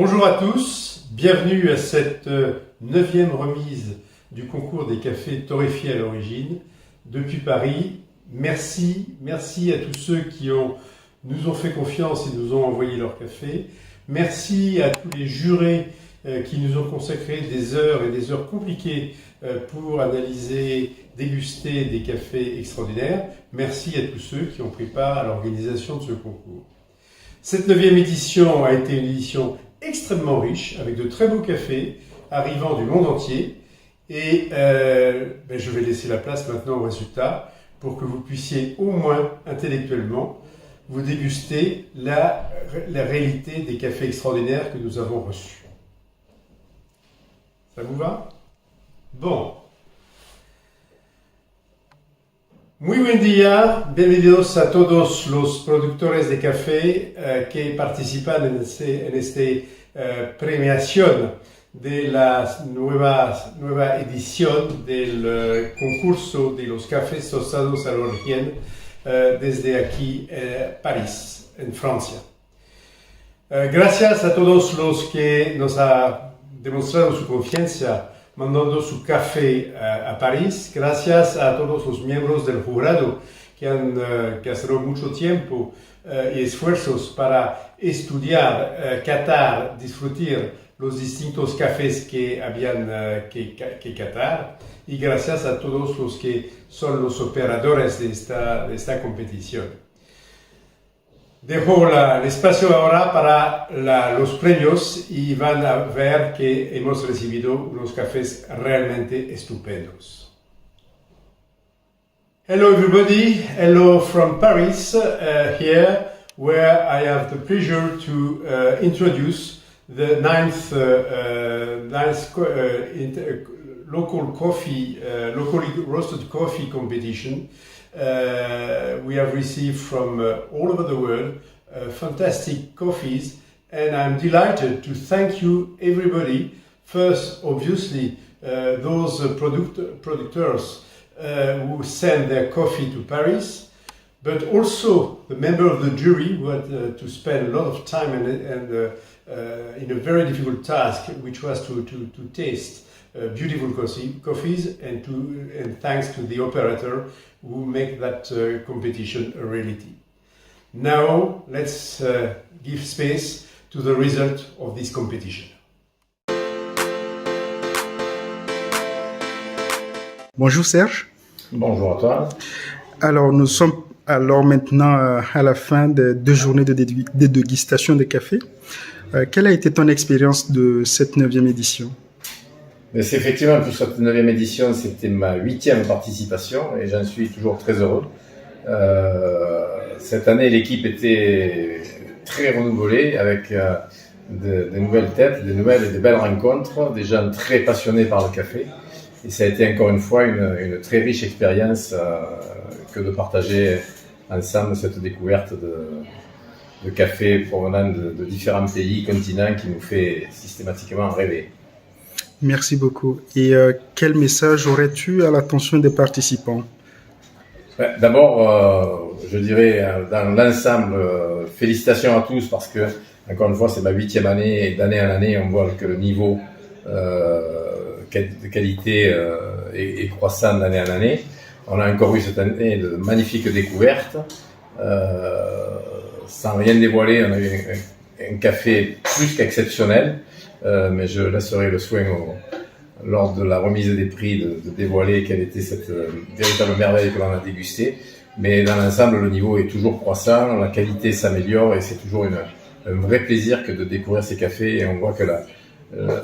Bonjour à tous, bienvenue à cette 9e remise du concours des cafés torréfiés à l'origine depuis Paris. Merci à tous ceux qui nous ont fait confiance et nous ont envoyé leur café. Merci à tous les jurés qui nous ont consacré des heures et des heures compliquées pour analyser, déguster des cafés extraordinaires. Merci à tous ceux qui ont pris part à l'organisation de ce concours. Cette 9e édition a été une édition extrêmement riche, avec de très beaux cafés arrivant du monde entier. Et je vais laisser la place maintenant au résultat pour que vous puissiez au moins intellectuellement vous déguster la réalité des cafés extraordinaires que nous avons reçus. Ça vous va? Bon. Muy buen día, bienvenidos a todos los productores de café que participan en esta premiación de la nueva edición del concurso de los cafés tostados al origen desde aquí, París, en Francia. Gracias a todos los que nos han demostrado su confianza mandando su café a París. Gracias a todos los miembros del jurado que han gastado mucho tiempo y esfuerzos para estudiar, catar, disfrutar los distintos cafés que habían que catar. Y gracias a todos los que son los operadores de esta competición. Dejo el espacio ahora para los premios y van a ver que hemos recibido unos cafés realmente estupendos. Hello everybody, hello from Paris, here where I have the pleasure to introduce the ninth locally roasted coffee competition. We have received from all over the world fantastic coffees, and I'm delighted to thank you everybody. First, obviously, those productors who send their coffee to Paris, but also the member of the jury who had to spend a lot of time and in a very difficult task, which was to taste beautiful coffees, and thanks to the operator who make that competition a reality. Now let's give space to the result of this competition. Bonjour Serge. Bonjour à toi. Alors nous sommes maintenant à la fin de 2 journées de dégustation de café. Quelle a été ton expérience de cette 9e édition? C'est effectivement, pour cette 9e édition, c'était ma 8e participation et j'en suis toujours très heureux. Cette année, l'équipe était très renouvelée avec de nouvelles têtes, des nouvelles et de belles rencontres, des gens très passionnés par le café. Et ça a été encore une fois une très riche expérience que de partager ensemble cette découverte de café provenant de différents pays, continents qui nous fait systématiquement rêver. Merci beaucoup. Et quel message aurais-tu à l'attention des participants? D'abord, je dirais dans l'ensemble, félicitations à tous parce que, encore une fois, c'est ma 8e année et d'année en année, on voit que le niveau de qualité est croissant d'année en année. On a encore eu cette année de magnifiques découvertes. Sans rien dévoiler, on a eu un café plus qu'exceptionnel. Mais je laisserai le soin lors de la remise des prix de dévoiler quelle était cette véritable merveille que l'on a dégustée. Mais dans l'ensemble, le niveau est toujours croissant, la qualité s'améliore et c'est toujours un vrai plaisir que de découvrir ces cafés. Et on voit que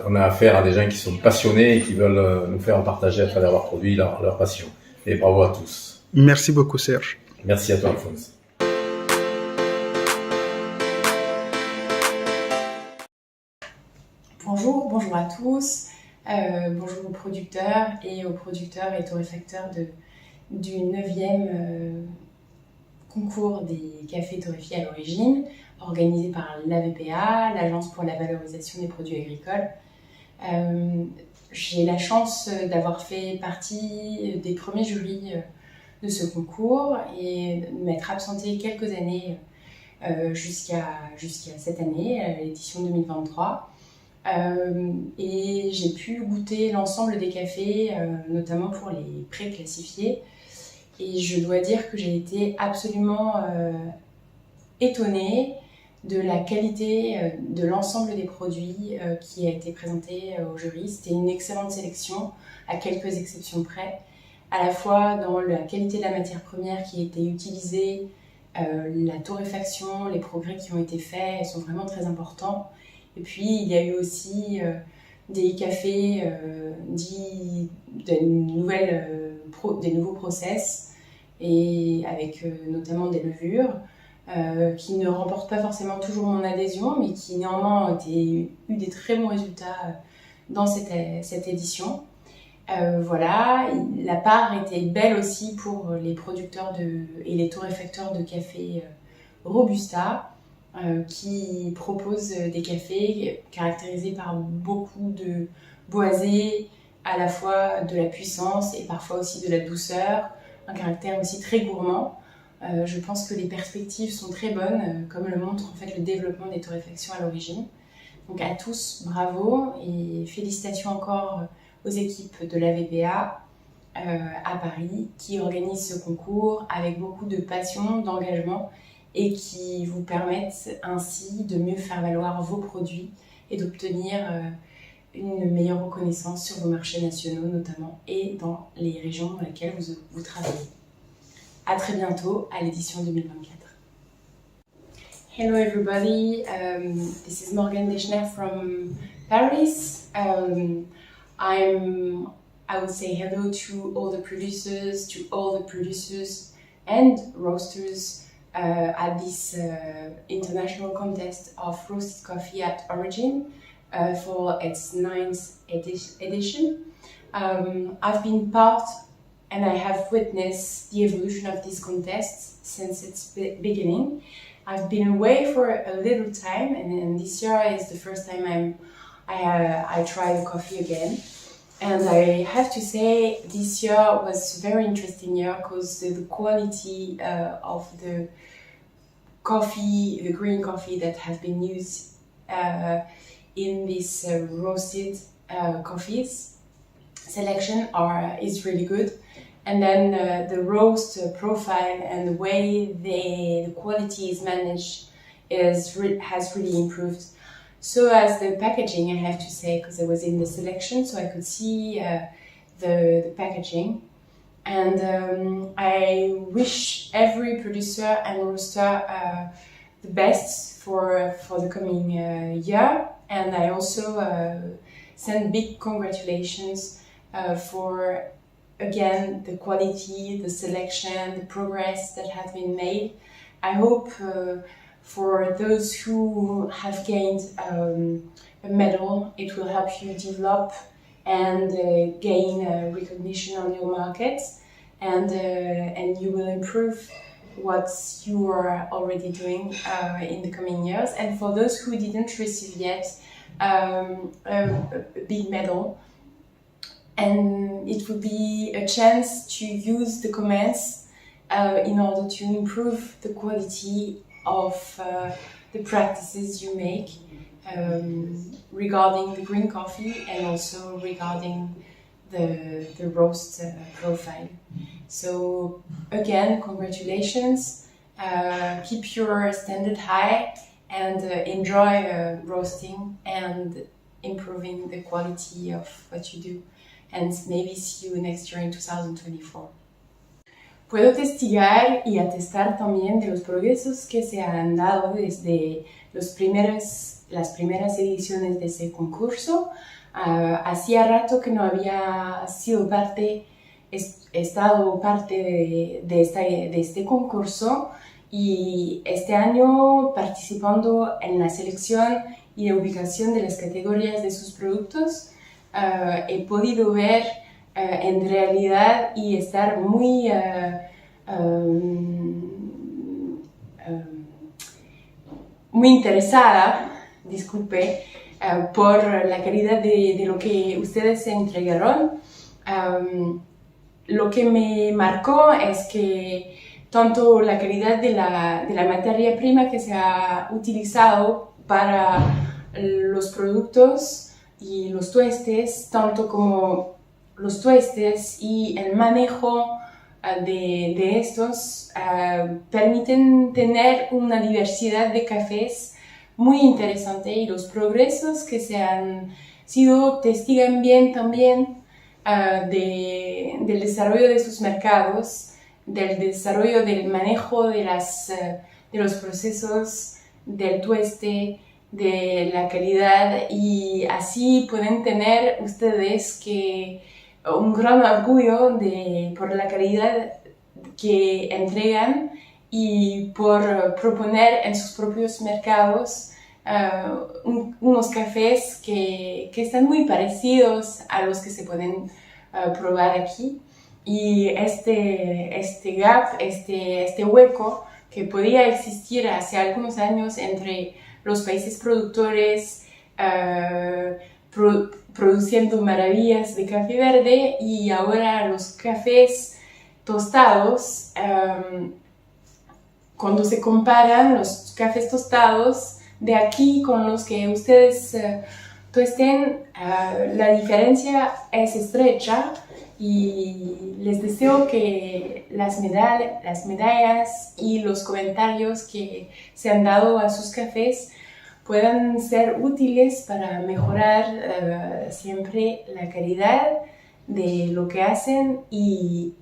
on a affaire à des gens qui sont passionnés et qui veulent nous faire partager à travers leurs produits leur passion. Et bravo à tous. Merci beaucoup Serge. Merci à toi Alphonse. Bonjour à tous, bonjour aux producteurs et torréfacteurs du 9e concours des cafés torréfiés à l'origine, organisé par l'Avpa, l'Agence pour la valorisation des produits agricoles. J'ai la chance d'avoir fait partie des premiers jurys de ce concours et de m'être absentée quelques années jusqu'à cette année, l'édition 2023. Et j'ai pu goûter l'ensemble des cafés, notamment pour les pré-classifiés. Et je dois dire que j'ai été absolument étonnée de la qualité de l'ensemble des produits qui a été présenté au jury. C'était une excellente sélection, à quelques exceptions près, à la fois dans la qualité de la matière première qui a été utilisée, la torréfaction, les progrès qui ont été faits sont vraiment très importants. Et puis il y a eu aussi des cafés dits des nouveaux process, et avec notamment des levures qui ne remportent pas forcément toujours mon adhésion, mais qui néanmoins ont eu des très bons résultats dans cette édition. Voilà, la part était belle aussi pour les producteurs et les torréfacteurs de café Robusta, qui proposent des cafés caractérisés par beaucoup de boisé, à la fois de la puissance et parfois aussi de la douceur, un caractère aussi très gourmand. Je pense que les perspectives sont très bonnes, comme le montre en fait le développement des torréfactions à l'origine. Donc à tous, bravo et félicitations encore aux équipes de l'Avpa à Paris qui organisent ce concours avec beaucoup de passion, d'engagement et qui vous permettent ainsi de mieux faire valoir vos produits et d'obtenir une meilleure reconnaissance sur vos marchés nationaux notamment et dans les régions dans lesquelles vous travaillez. À très bientôt à l'édition 2024. Hello everybody, this is Morgan Deschner from Paris. I would say hello to all the producers and roasters at this international contest of roasted coffee at origin for its 9th edition. I've been part and I have witnessed the evolution of this contest since its beginning. I've been away for a little time, and this year is the first time I try coffee again. And I have to say, this year was a very interesting year because the quality of the coffee, the green coffee that has been used in this roasted coffees selection is really good. And then the roast profile and the way the quality is managed has really improved. So as the packaging, I have to say, because I was in the selection, so I could see the packaging. And I wish every producer and roaster the best for the coming year. And I also send big congratulations for, again, the quality, the selection, the progress that has been made. I hope for those who have gained a medal, it will help you develop and gain recognition on your market, and you will improve what you are already doing in the coming years. And for those who didn't receive yet a big medal, and it will be a chance to use the comments in order to improve the quality of the practices you make regarding the green coffee and also regarding the roast profile. So again, congratulations, keep your standard high and enjoy roasting and improving the quality of what you do, and maybe see you next year in 2024. Puedo testigar y atestar también de los progresos que se han dado desde las primeras ediciones de ese concurso. Hacía rato que no había estado parte de este concurso, y este año, participando en la selección y la ubicación de las categorías de sus productos, he podido ver en realidad y estar muy interesada, disculpe, por la calidad de lo que ustedes entregaron. Lo que me marcó es que tanto la calidad de la materia prima que se ha utilizado para los productos y los tuestes, tanto como los tuestes y el manejo de estos permiten tener una diversidad de cafés muy interesante, y los progresos que se han sido testigan bien también del desarrollo de sus mercados, del desarrollo del manejo de los procesos, del tueste, de la calidad, y así pueden tener ustedes un gran orgullo por la calidad que entregan y por proponer en sus propios mercados unos cafés que están muy parecidos a los que se pueden probar aquí. Y este gap, este hueco que podía existir hace algunos años entre los países productores produciendo maravillas de café verde y ahora los cafés tostados, cuando se comparan los cafés tostados de aquí con los que ustedes tuesten, la diferencia es estrecha, y les deseo que las medallas y los comentarios que se han dado a sus cafés puedan ser útiles para mejorar siempre la calidad de lo que hacen y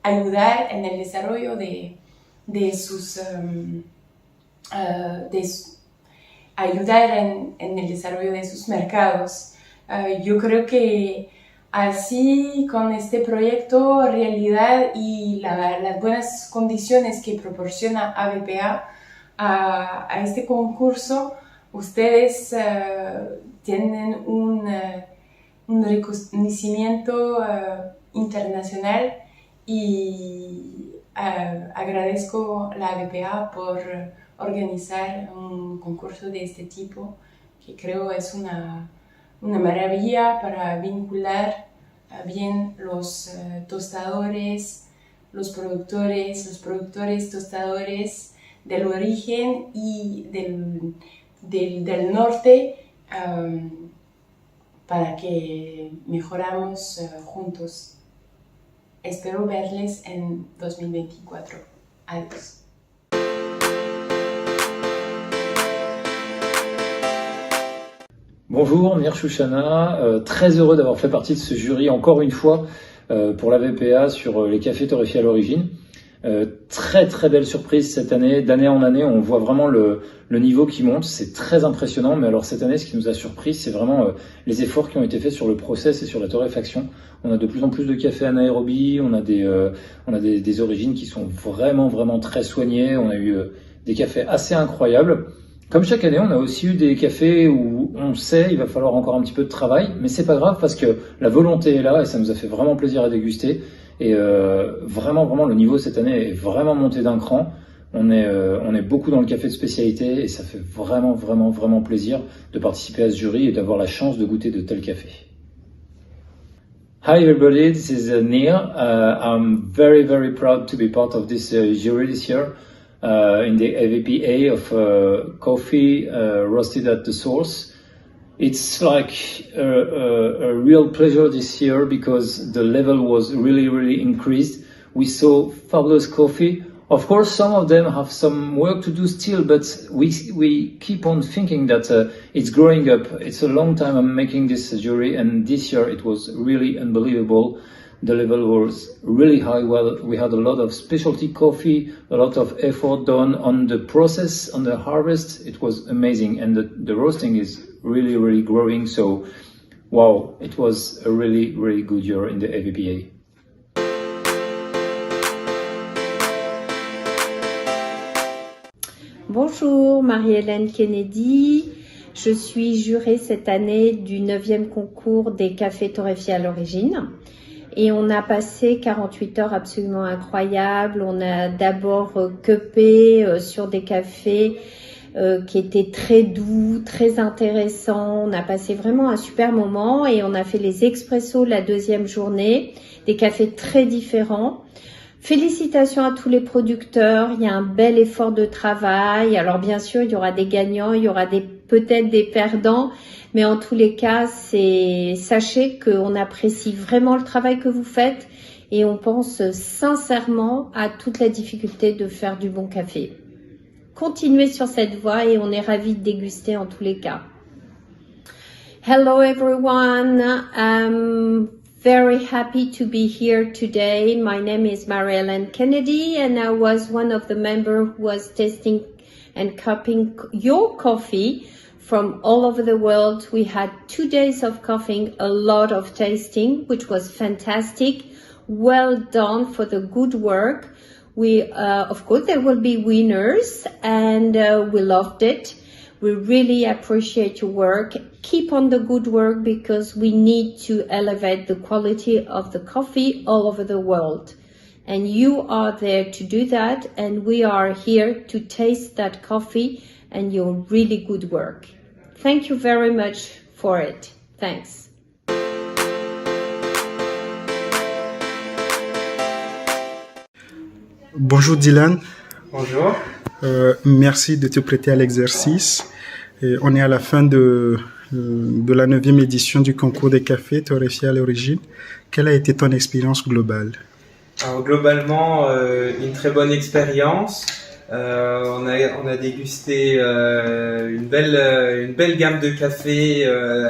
ayudar en el desarrollo ayudar en el desarrollo de sus mercados. Yo creo que así, con este proyecto realidad y las buenas condiciones que proporciona Avpa a este concurso, ustedes tienen un reconocimiento internacional, y agradezco a la Avpa por organizar un concurso de este tipo, que creo es una maravilla para vincular bien los tostadores, los productores tostadores del origen y del norte, para que mejoramos juntos. Espero verles en 2024. Adiós. Bonjour, Mir Chouchana, très heureux d'avoir fait partie de ce jury encore une fois pour la VPA sur les cafés torréfiés à l'origine. Très très belle surprise cette année, d'année en année on voit vraiment le niveau qui monte, c'est très impressionnant. Mais alors cette année, ce qui nous a surpris, c'est vraiment les efforts qui ont été faits sur le process et sur la torréfaction. On a de plus en plus de cafés anaérobie, on a des origines qui sont vraiment très soignées, on a eu des cafés assez incroyables. Comme chaque année, on a aussi eu des cafés où on sait il va falloir encore un petit peu de travail, mais c'est pas grave parce que la volonté est là et ça nous a fait vraiment plaisir à déguster. Et vraiment le niveau cette année est vraiment monté d'un cran. On est beaucoup dans le café de spécialité et ça fait vraiment plaisir de participer à ce jury et d'avoir la chance de goûter de tels cafés. Hi everybody, this is Neil. I'm very proud to be part of this jury this year. In the Avpa of coffee roasted at the source. It's like a real pleasure this year because the level was really increased. We saw fabulous coffee. Of course, some of them have some work to do still, but we keep on thinking that it's growing up. It's a long time I'm making this jury, and this year it was really unbelievable. The level was really high. Well, we had a lot of specialty coffee, a lot of effort done on the process, on the harvest. It was amazing, and the roasting is really growing. So, wow, it was a really good year in the Avpa. Bonjour, Marie-Hélène Kennedy. Je suis jurée cette année du 9e concours des cafés torréfiés à l'origine. Et on a passé 48 heures absolument incroyables. On a d'abord cupé sur des cafés qui étaient très doux, très intéressants. On a passé vraiment un super moment et on a fait les expressos la deuxième journée, des cafés très différents. Félicitations à tous les producteurs, il y a un bel effort de travail. Alors bien sûr, il y aura des gagnants, il y aura peut-être des perdants, mais en tous les cas, sachez qu'on apprécie vraiment le travail que vous faites et on pense sincèrement à toute la difficulté de faire du bon café. Continuez sur cette voie et on est ravis de déguster en tous les cas. Hello everyone, I'm very happy to be here today. My name is Mary-Ellen Kennedy and I was one of the members who was tasting and cupping your coffee from all over the world. We had 2 days of coughing, a lot of tasting, which was fantastic. Well done for the good work. Of course, there will be winners and we loved it. We really appreciate your work. Keep on the good work because we need to elevate the quality of the coffee all over the world. And you are there to do that and we are here to taste that coffee and your really good work. Thank you very much for it. Thanks. Bonjour Dylan. Bonjour. Merci de te prêter à l'exercice. Et on est à la fin de la 9e édition du concours des cafés torréfiés à l'origine. Quelle a été ton expérience globale? Alors, globalement, une très bonne expérience. On a dégusté une belle gamme de cafés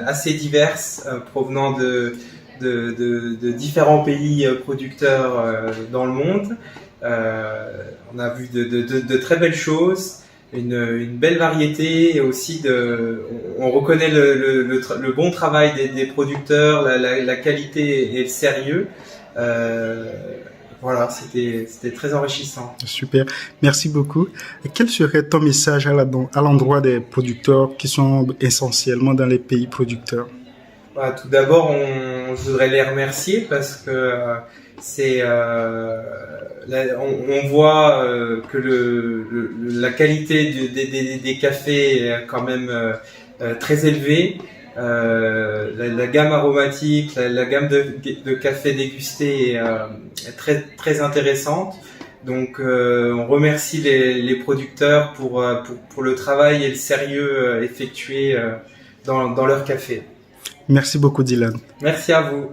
assez diverses provenant de différents pays producteurs dans le monde. On a vu de très belles choses, une belle variété et aussi on reconnaît le bon travail des producteurs, la qualité et le sérieux. Voilà, c'était très enrichissant. Super, merci beaucoup. Et quel serait ton message à l'endroit des producteurs qui sont essentiellement dans les pays producteurs? Tout d'abord, je voudrais les remercier parce que on voit que la qualité des cafés est quand même très élevée. La gamme aromatique, la gamme de café dégusté est très très intéressante. Donc on remercie les producteurs pour le travail et le sérieux effectué dans leur café. Merci beaucoup Dylan. Merci à vous.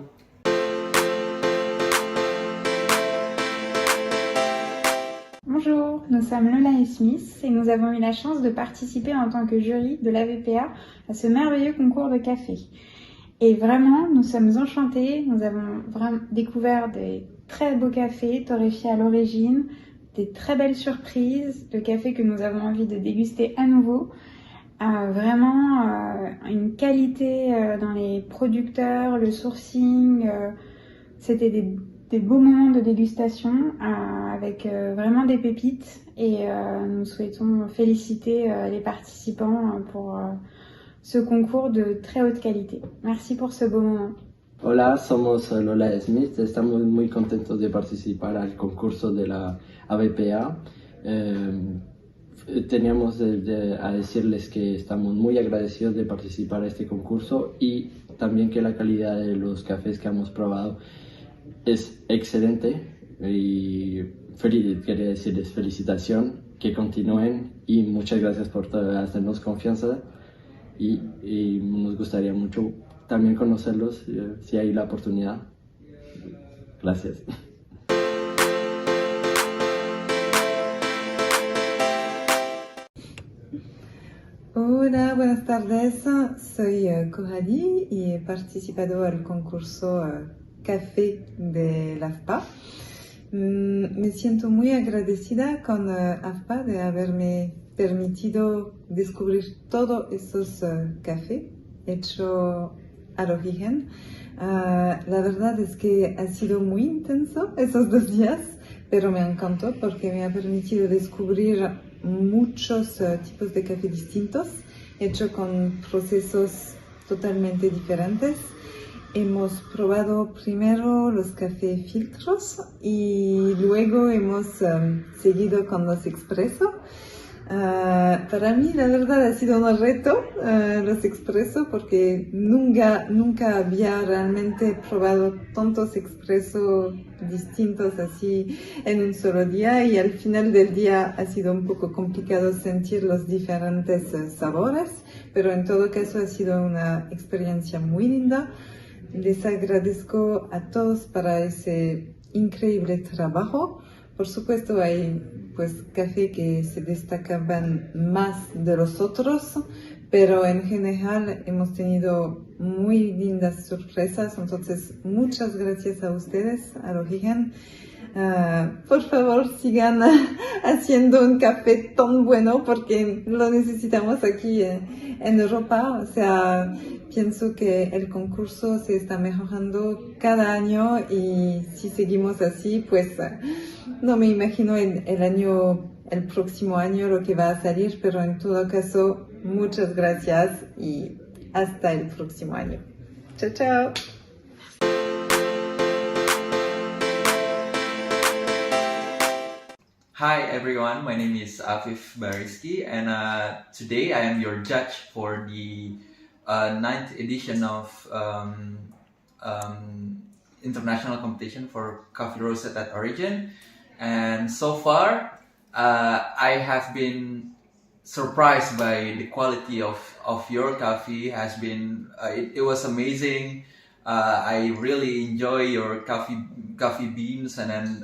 Bonjour, nous sommes Lola et Smith et nous avons eu la chance de participer en tant que jury de l'Avpa à ce merveilleux concours de café. Et vraiment, nous sommes enchantés, nous avons vraiment découvert des très beaux cafés torréfiés à l'origine, des très belles surprises, de cafés que nous avons envie de déguster à nouveau. Vraiment une qualité dans les producteurs, le sourcing, c'était des beaux moments de dégustation avec vraiment des pépites et nous souhaitons féliciter les participants pour ce concours de très haute qualité. Merci pour ce beau moment. Hola, somos Lola y Smith. Estamos muy contentos de participar al concurso de la Avpa. Teníamos a decirles que estamos muy agradecidos de participar a este concurso y también que la calidad de los cafés que hemos probado es excelente y quería decirles felicitación, que continúen y muchas gracias por hacernos confianza y nos gustaría mucho también conocerlos si hay la oportunidad. Gracias. Hola, buenas tardes. Soy Coradi y he participado al concurso Café de la Avpa. Me siento muy agradecida con Avpa de haberme permitido descubrir todos esos cafés hechos al origen. La verdad es que ha sido muy intenso esos 2 días, pero me encantó porque me ha permitido descubrir muchos tipos de café distintos, hechos con procesos totalmente diferentes. Hemos probado primero los cafés filtros y luego hemos seguido con los expresos. Para mí la verdad ha sido un reto los expresos porque nunca había realmente probado tantos expresos distintos así en un solo día y al final del día ha sido un poco complicado sentir los diferentes sabores, pero en todo caso ha sido una experiencia muy linda. Les agradezco a todos para ese increíble trabajo. Por supuesto hay café que se destacaban más de los otros, pero en general hemos tenido muy lindas sorpresas, entonces muchas gracias a ustedes, a Origen. Por favor sigan haciendo un café tan bueno porque lo necesitamos aquí en Europa, o sea, pienso que el concurso se está mejorando cada año y si seguimos así, pues no me imagino el próximo año lo que va a salir, pero en todo caso, muchas gracias y hasta el próximo año. Chao, chao. Hi everyone, my name is Avpa and today I am your judge for the 9th edition of international competition for coffee roasted at origin. And so far, I have been surprised by the quality of your coffee. It was amazing. I really enjoy your coffee beans and then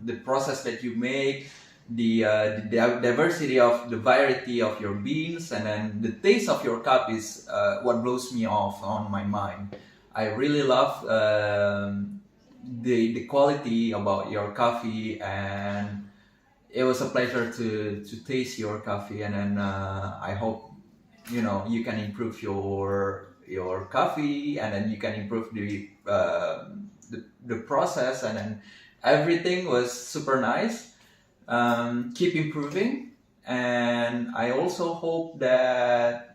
the process that you make, the diversity of the variety of your beans, and then the taste of your cup is what blows me off on my mind. I really love the quality about your coffee, and it was a pleasure to taste your coffee. And then I hope you can improve your coffee, and then you can improve the process, and then everything was super nice. Keep improving, and I also hope that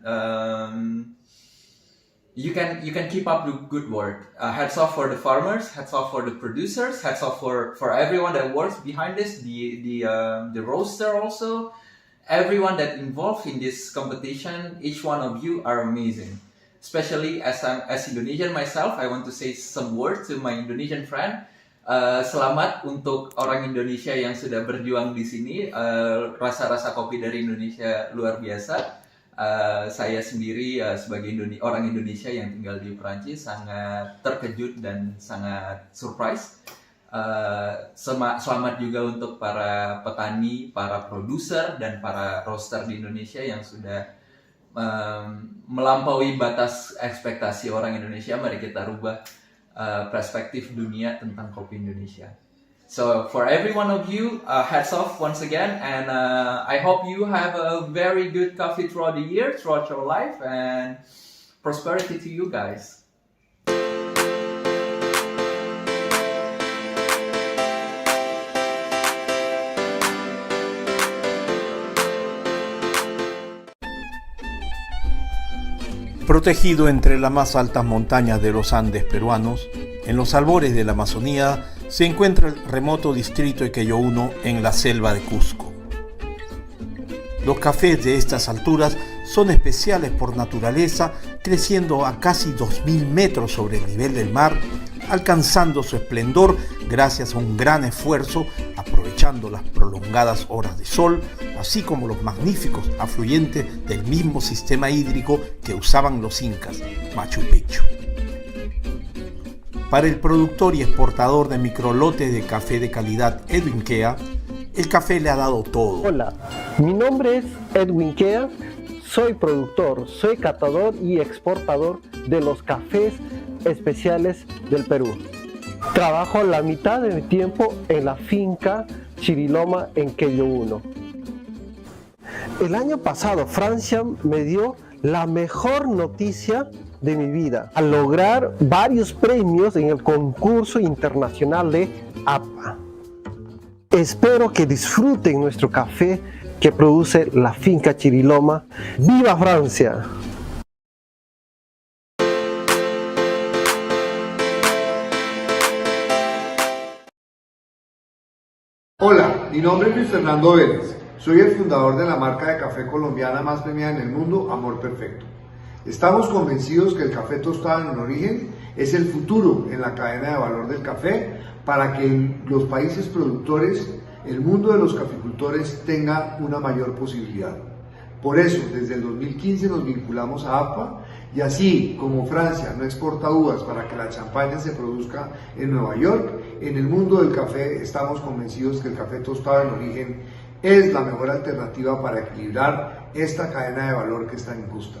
you can keep up the good work. Hats off for the farmers, hats off for the producers, hats off for everyone that works behind this, the roaster also, everyone that involved in this competition. Each one of you are amazing. Especially as Indonesian myself, I want to say some words to my Indonesian friend. Selamat untuk orang Indonesia yang sudah berjuang di sini. Rasa-rasa kopi dari Indonesia luar biasa. Saya sendiri sebagai orang Indonesia yang tinggal di Perancis sangat terkejut dan sangat surprise. Selamat juga untuk para petani, para produser, dan para roaster di Indonesia yang sudah melampaui batas ekspektasi orang Indonesia. Mari kita rubah perspektif dunia tentang kopi Indonesia. So for every one of you, hats off once again, and I hope you have a very good coffee throughout the year, throughout your life, and prosperity to you guys. Protegido entre las más altas montañas de los Andes peruanos, en los albores de la Amazonía, se encuentra el remoto distrito de Ello en la selva de Cusco. Los cafés de estas alturas son especiales por naturaleza, creciendo a casi 2.000 metros sobre el nivel del mar, alcanzando su esplendor gracias a un gran esfuerzo, aprovechando las prolongadas horas de sol, así como los magníficos afluentes del mismo sistema hídrico que usaban los incas, Machu Picchu. Para el productor y exportador de microlotes de café de calidad Edwin Quea, el café le ha dado todo. Hola, mi nombre es Edwin Quea, soy productor, soy catador y exportador de los cafés especiales del Perú. Trabajo la mitad de mi tiempo en la finca Chiriloma en Ello. El año pasado Francia me dio la mejor noticia de mi vida al lograr varios premios en el concurso internacional de Avpa. Espero que disfruten nuestro café que produce la finca Chiriloma. ¡Viva Francia! Hola, mi nombre es Luis Fernando Vélez. Soy el fundador de la marca de café colombiana más premiada en el mundo, Amor Perfecto. Estamos convencidos que el café tostado en origen es el futuro en la cadena de valor del café para que los países productores, el mundo de los caficultores tenga una mayor posibilidad. Por eso, desde el 2015 nos vinculamos a Avpa y así como Francia no exporta uvas para que la champaña se produzca en Nueva York, en el mundo del café estamos convencidos que el café tostado en origen es la mejor alternativa para equilibrar esta cadena de valor que es tan injusta.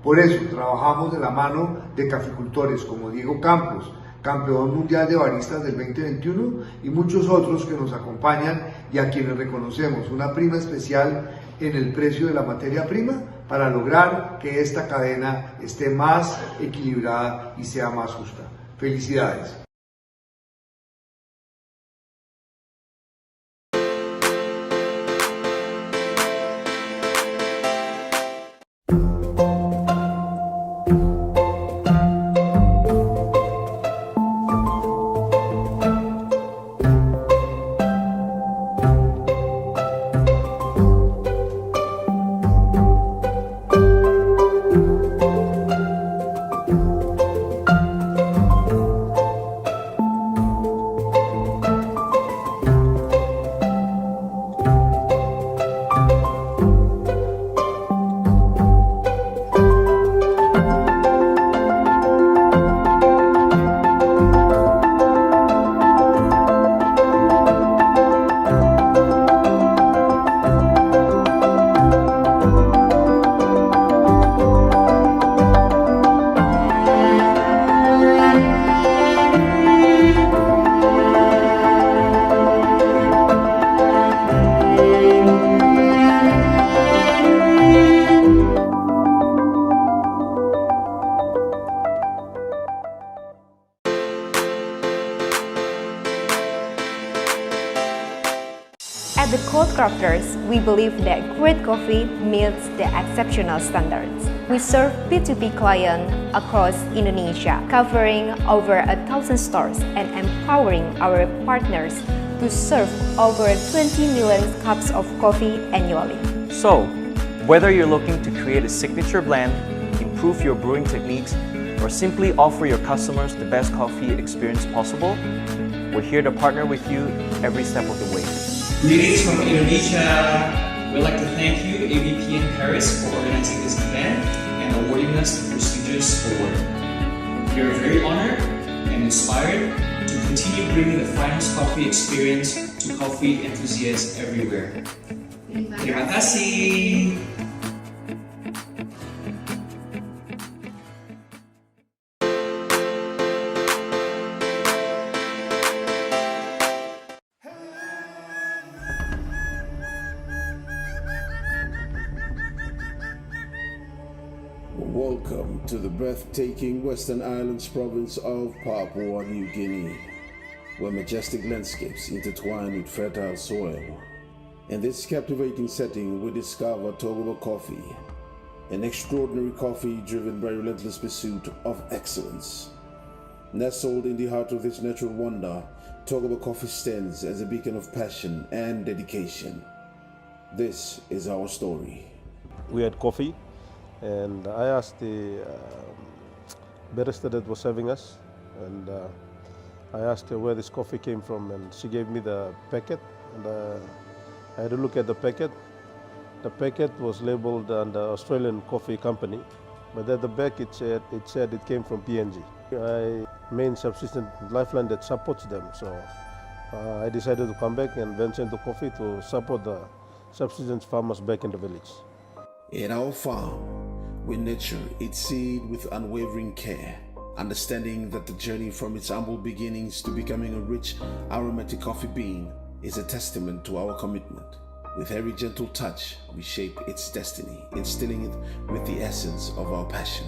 Por eso trabajamos de la mano de caficultores como Diego Campos, campeón mundial de baristas del 2021, y muchos otros que nos acompañan y a quienes reconocemos una prima especial en el precio de la materia prima para lograr que esta cadena esté más equilibrada y sea más justa. Felicidades. At the Cold Crafters, we believe that great coffee meets the exceptional standards. We serve B2B clients across Indonesia, covering over 1,000 stores and empowering our partners to serve over 20 million cups of coffee annually. So, whether you're looking to create a signature blend, improve your brewing techniques, or simply offer your customers the best coffee experience possible, we're here to partner with you every step of the way. Greetings from Indonesia. We'd like to thank you, Avpa in Paris, for organizing this event and awarding us the prestigious award. We are very honored and inspired to continue bringing the finest coffee experience to coffee enthusiasts everywhere. Terima kasih. Welcome to the breathtaking Western Islands province of Papua New Guinea, where majestic landscapes intertwine with fertile soil. In this captivating setting, we discover Togoba coffee, an extraordinary coffee driven by relentless pursuit of excellence. Nestled in the heart of this natural wonder, Togoba coffee stands as a beacon of passion and dedication. This is our story. We had coffee, and I asked the barista that was serving us, and I asked her where this coffee came from, and she gave me the packet, and I had to look at the packet. The packet was labeled under Australian Coffee Company, but at the back it said it came from PNG. I main subsistence lifeline that supports them, so I decided to come back and venture into coffee to support the subsistence farmers back in the village. In our farm, we nurture its seed with unwavering care, understanding that the journey from its humble beginnings to becoming a rich, aromatic coffee bean is a testament to our commitment. With every gentle touch, we shape its destiny, instilling it with the essence of our passion.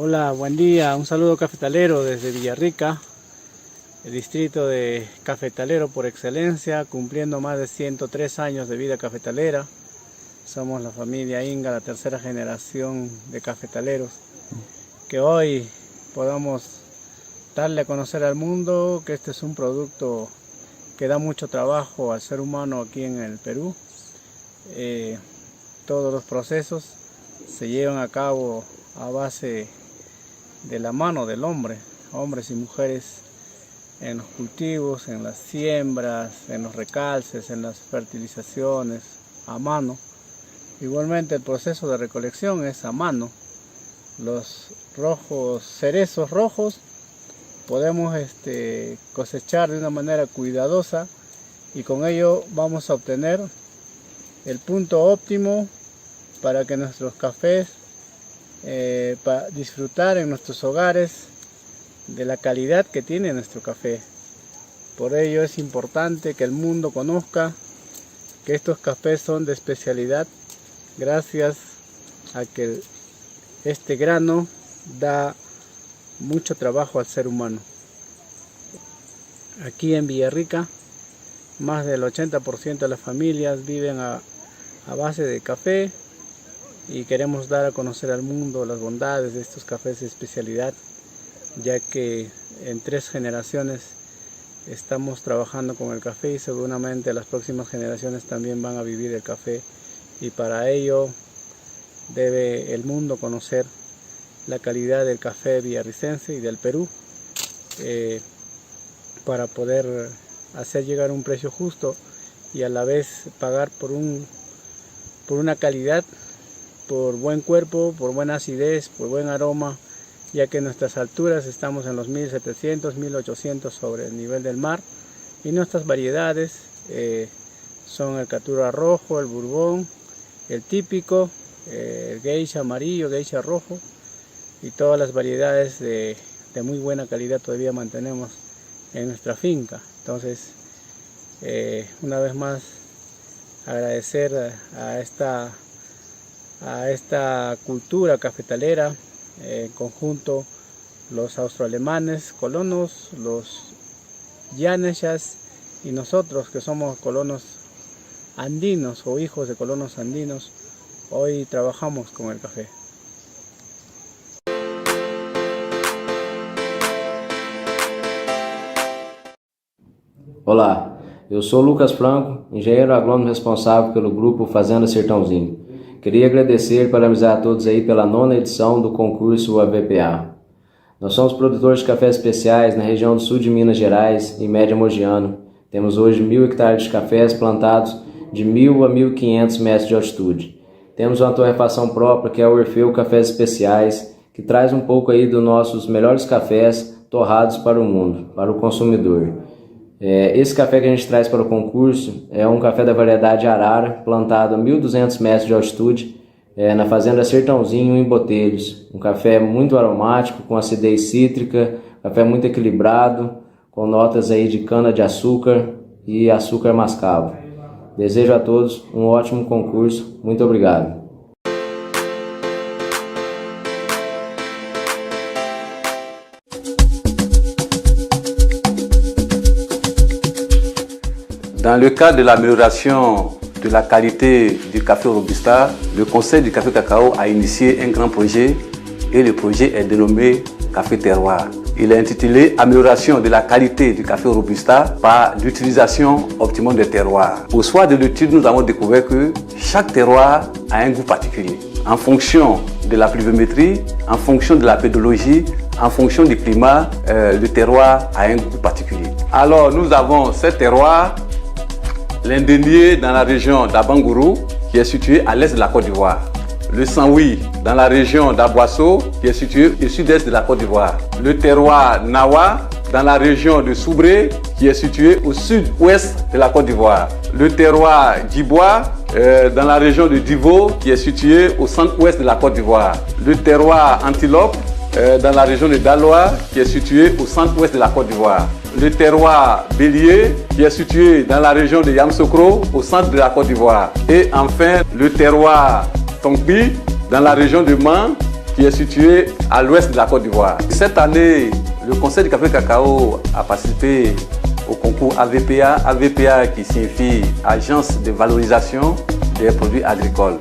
Hola, buen día. Un saludo cafetalero desde Villarrica, el distrito de cafetalero por excelencia, cumpliendo más de 103 años de vida cafetalera. Somos la familia Inga, la tercera generación de cafetaleros. Que hoy podamos darle a conocer al mundo que este es un producto que da mucho trabajo al ser humano aquí en el Perú. Todos los procesos se llevan a cabo a base de la mano del hombre, hombres y mujeres, en los cultivos, en las siembras, en los recalces, en las fertilizaciones, a mano. Igualmente el proceso de recolección es a mano. Los cerezos rojos podemos cosechar de una manera cuidadosa y con ello vamos a obtener el punto óptimo para que nuestros cafés, para disfrutar en nuestros hogares de la calidad que tiene nuestro café. Por ello es importante que el mundo conozca que estos cafés son de especialidad gracias a que este grano da mucho trabajo al ser humano. Aquí en Villarrica, más del 80% de las familias viven a base de café y queremos dar a conocer al mundo las bondades de estos cafés de especialidad, ya que en 3 generaciones estamos trabajando con el café y seguramente las próximas generaciones también van a vivir el café, y para ello debe el mundo conocer la calidad del café villarricense y del Perú, para poder hacer llegar un precio justo y a la vez pagar por una calidad, por buen cuerpo, por buena acidez, por buen aroma, ya que en nuestras alturas estamos en los 1700, 1800 sobre el nivel del mar, y nuestras variedades son el caturra rojo, el bourbon, el típico, el geisha amarillo, geisha rojo, y todas las variedades de muy buena calidad todavía mantenemos en nuestra finca. Entonces, una vez más, agradecer a esta cultura cafetalera, en conjunto los austroalemanes, colonos, los yaneshas y nosotros que somos colonos andinos o hijos de colonos andinos, hoy trabajamos con el café. Olá, eu sou Lucas Franco, engenheiro agrônomo responsável pelo grupo Fazenda Sertãozinho. Queria agradecer e parabenizar a todos aí pela 9ª edição do concurso Avpa. Nós somos produtores de cafés especiais na região do sul de Minas Gerais e média mogiano. Temos hoje 1.000 hectares de cafés plantados de 1.000 a 1.500 metros de altitude. Temos uma torrefação própria que é o Orfeu Cafés Especiais, que traz um pouco aí dos nossos melhores cafés torrados para o mundo, para o consumidor. Esse café que a gente traz para o concurso é um café da variedade Arara, plantado a 1.200 metros de altitude, na fazenda Sertãozinho, em Botelhos. Um café muito aromático, com acidez cítrica, café muito equilibrado, com notas aí de cana-de-açúcar e açúcar mascavo. Desejo a todos um ótimo concurso. Muito obrigado. Dans le cadre de l'amélioration de la qualité du café Robusta, le Conseil du café cacao a initié un grand projet et le projet est dénommé Café Terroir. Il est intitulé Amélioration de la qualité du café Robusta par l'utilisation optimum des terroirs. Au soir de l'étude, nous avons découvert que chaque terroir a un goût particulier. En fonction de la pluviométrie, en fonction de la pédologie, en fonction du climat, le terroir a un goût particulier. Alors nous avons 7 terroirs. L'Indénié dans la région d'Abangourou, qui est situé à l'est de la Côte d'Ivoire. Le Sanwi dans la région d'Aboisseau, qui est situé au sud-est de la Côte d'Ivoire. Le terroir Nawa dans la région de Sobre, qui est situé au sud-ouest de la Côte d'Ivoire. Le terroir Djibois dans la région de Divo, qui est situé au centre-ouest de la Côte d'Ivoire. Le terroir Antilope dans la région de Daloa, qui est situé au centre-ouest de la Côte d'Ivoire. Le terroir Bélier, qui est situé dans la région de Yamoussoukro, au centre de la Côte d'Ivoire. Et enfin, le terroir Tongbi, dans la région de Man, qui est situé à l'ouest de la Côte d'Ivoire. Cette année, le Conseil du café cacao a participé au concours Avpa, Avpa qui signifie Agence de valorisation des produits agricoles.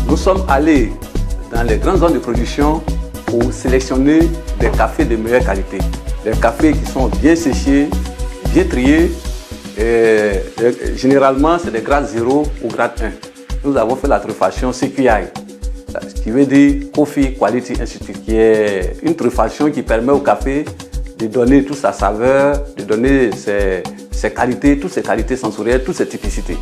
Nous sommes allés dans les grandes zones de production pour sélectionner des cafés de meilleure qualité. Des cafés qui sont bien séchés, bien triés. Et généralement, c'est des grades 0 ou grade 1. Nous avons fait la truffaction CQI, ce qui veut dire Coffee Quality Institute, qui est une truffaction qui permet au café de donner toute sa saveur, de donner ses qualités, toutes ses qualités sensorielles, toutes ses typicités.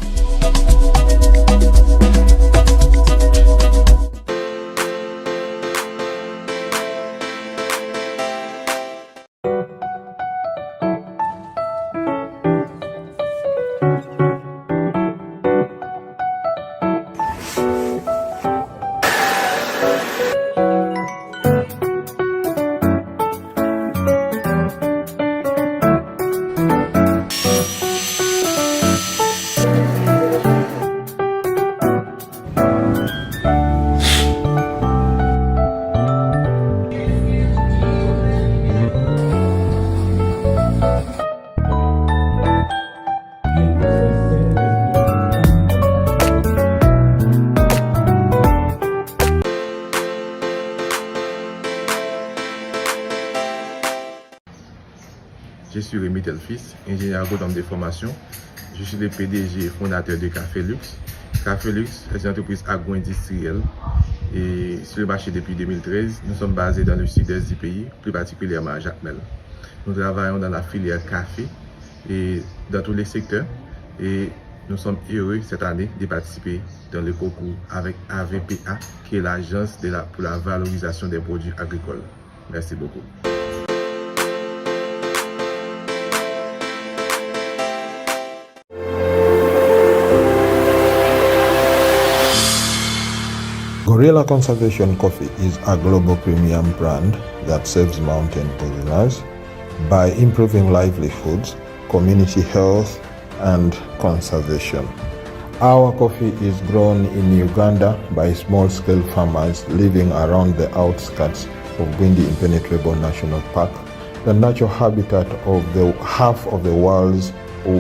Je suis Rémi Telfis, ingénieur agronome de formation. Je suis le PDG fondateur de Café Luxe. Café Luxe est une entreprise agro-industrielle et sur le marché depuis 2013. Nous sommes basés dans le sud-est du pays, plus particulièrement à Jacmel. Nous travaillons dans la filière café et dans tous les secteurs et nous sommes heureux cette année de participer dans le concours avec Avpa, qui est l'agence pour la valorisation des produits agricoles. Merci beaucoup. Gorilla Conservation Coffee is a global premium brand that serves mountain gorillas by improving livelihoods, community health, and conservation. Our coffee is grown in Uganda by small-scale farmers living around the outskirts of Bwindi Impenetrable National Park, the natural habitat of half of the world's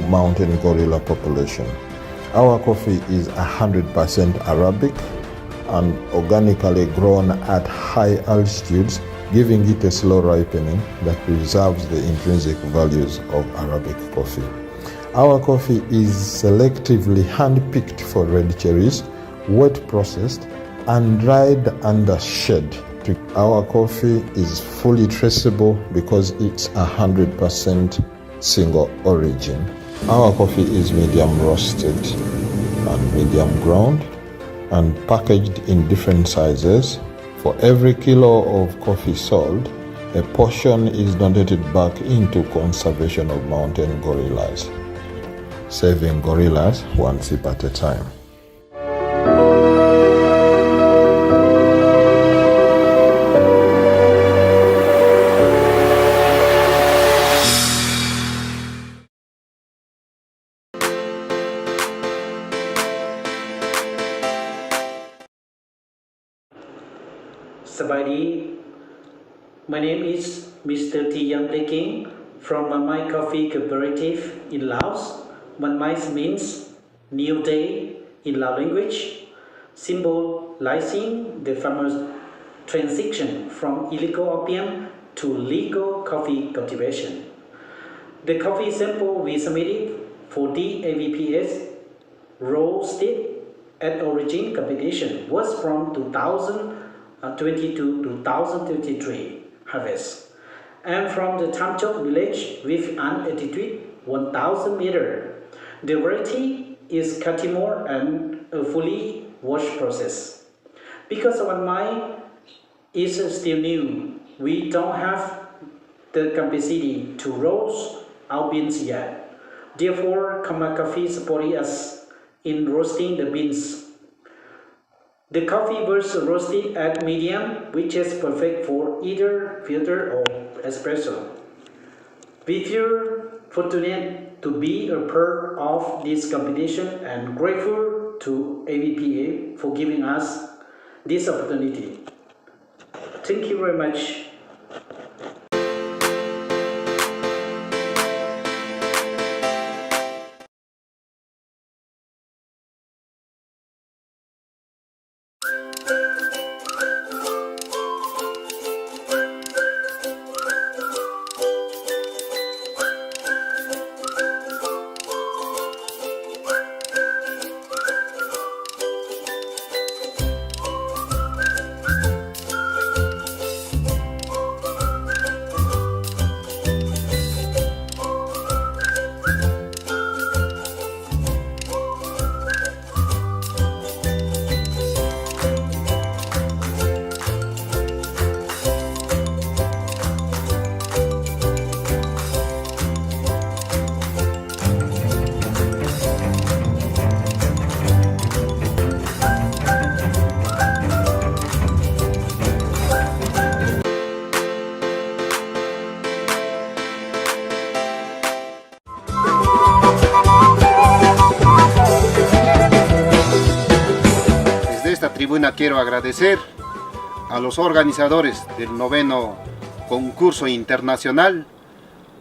mountain gorilla population. Our coffee is 100% Arabic and organically grown at high altitudes, giving it a slow ripening that preserves the intrinsic values of Arabic coffee. Our coffee is selectively hand-picked for red cherries, wet processed, and dried under shade. Our coffee is fully traceable because it's 100% single origin. Our coffee is medium roasted and medium ground and packaged in different sizes. For every kilo of coffee sold, a portion is donated back into conservation of mountain gorillas, saving gorillas one sip at a time. Sabadi, my name is Mr. Tiang King from Mamai Coffee Cooperative in Laos. Mamai means new day in Lao language, symbolizing the farmers' transition from illegal opium to legal coffee cultivation. The coffee sample we submitted for the AVPS roasted at origin competition was from 2022 to 2023 harvest, and from the Tamchok village with an altitude 1000 meter. The variety is Katimor and a fully washed process. Because our mine is still new, we don't have the capacity to roast our beans yet. Therefore, Kama Coffee supported us in roasting the beans. The coffee was roasted at medium, which is perfect for either filter or espresso. We feel fortunate to be a part of this competition and grateful to AVPA for giving us this opportunity. Thank you very much. Tribuna quiero agradecer a los organizadores del 9º concurso internacional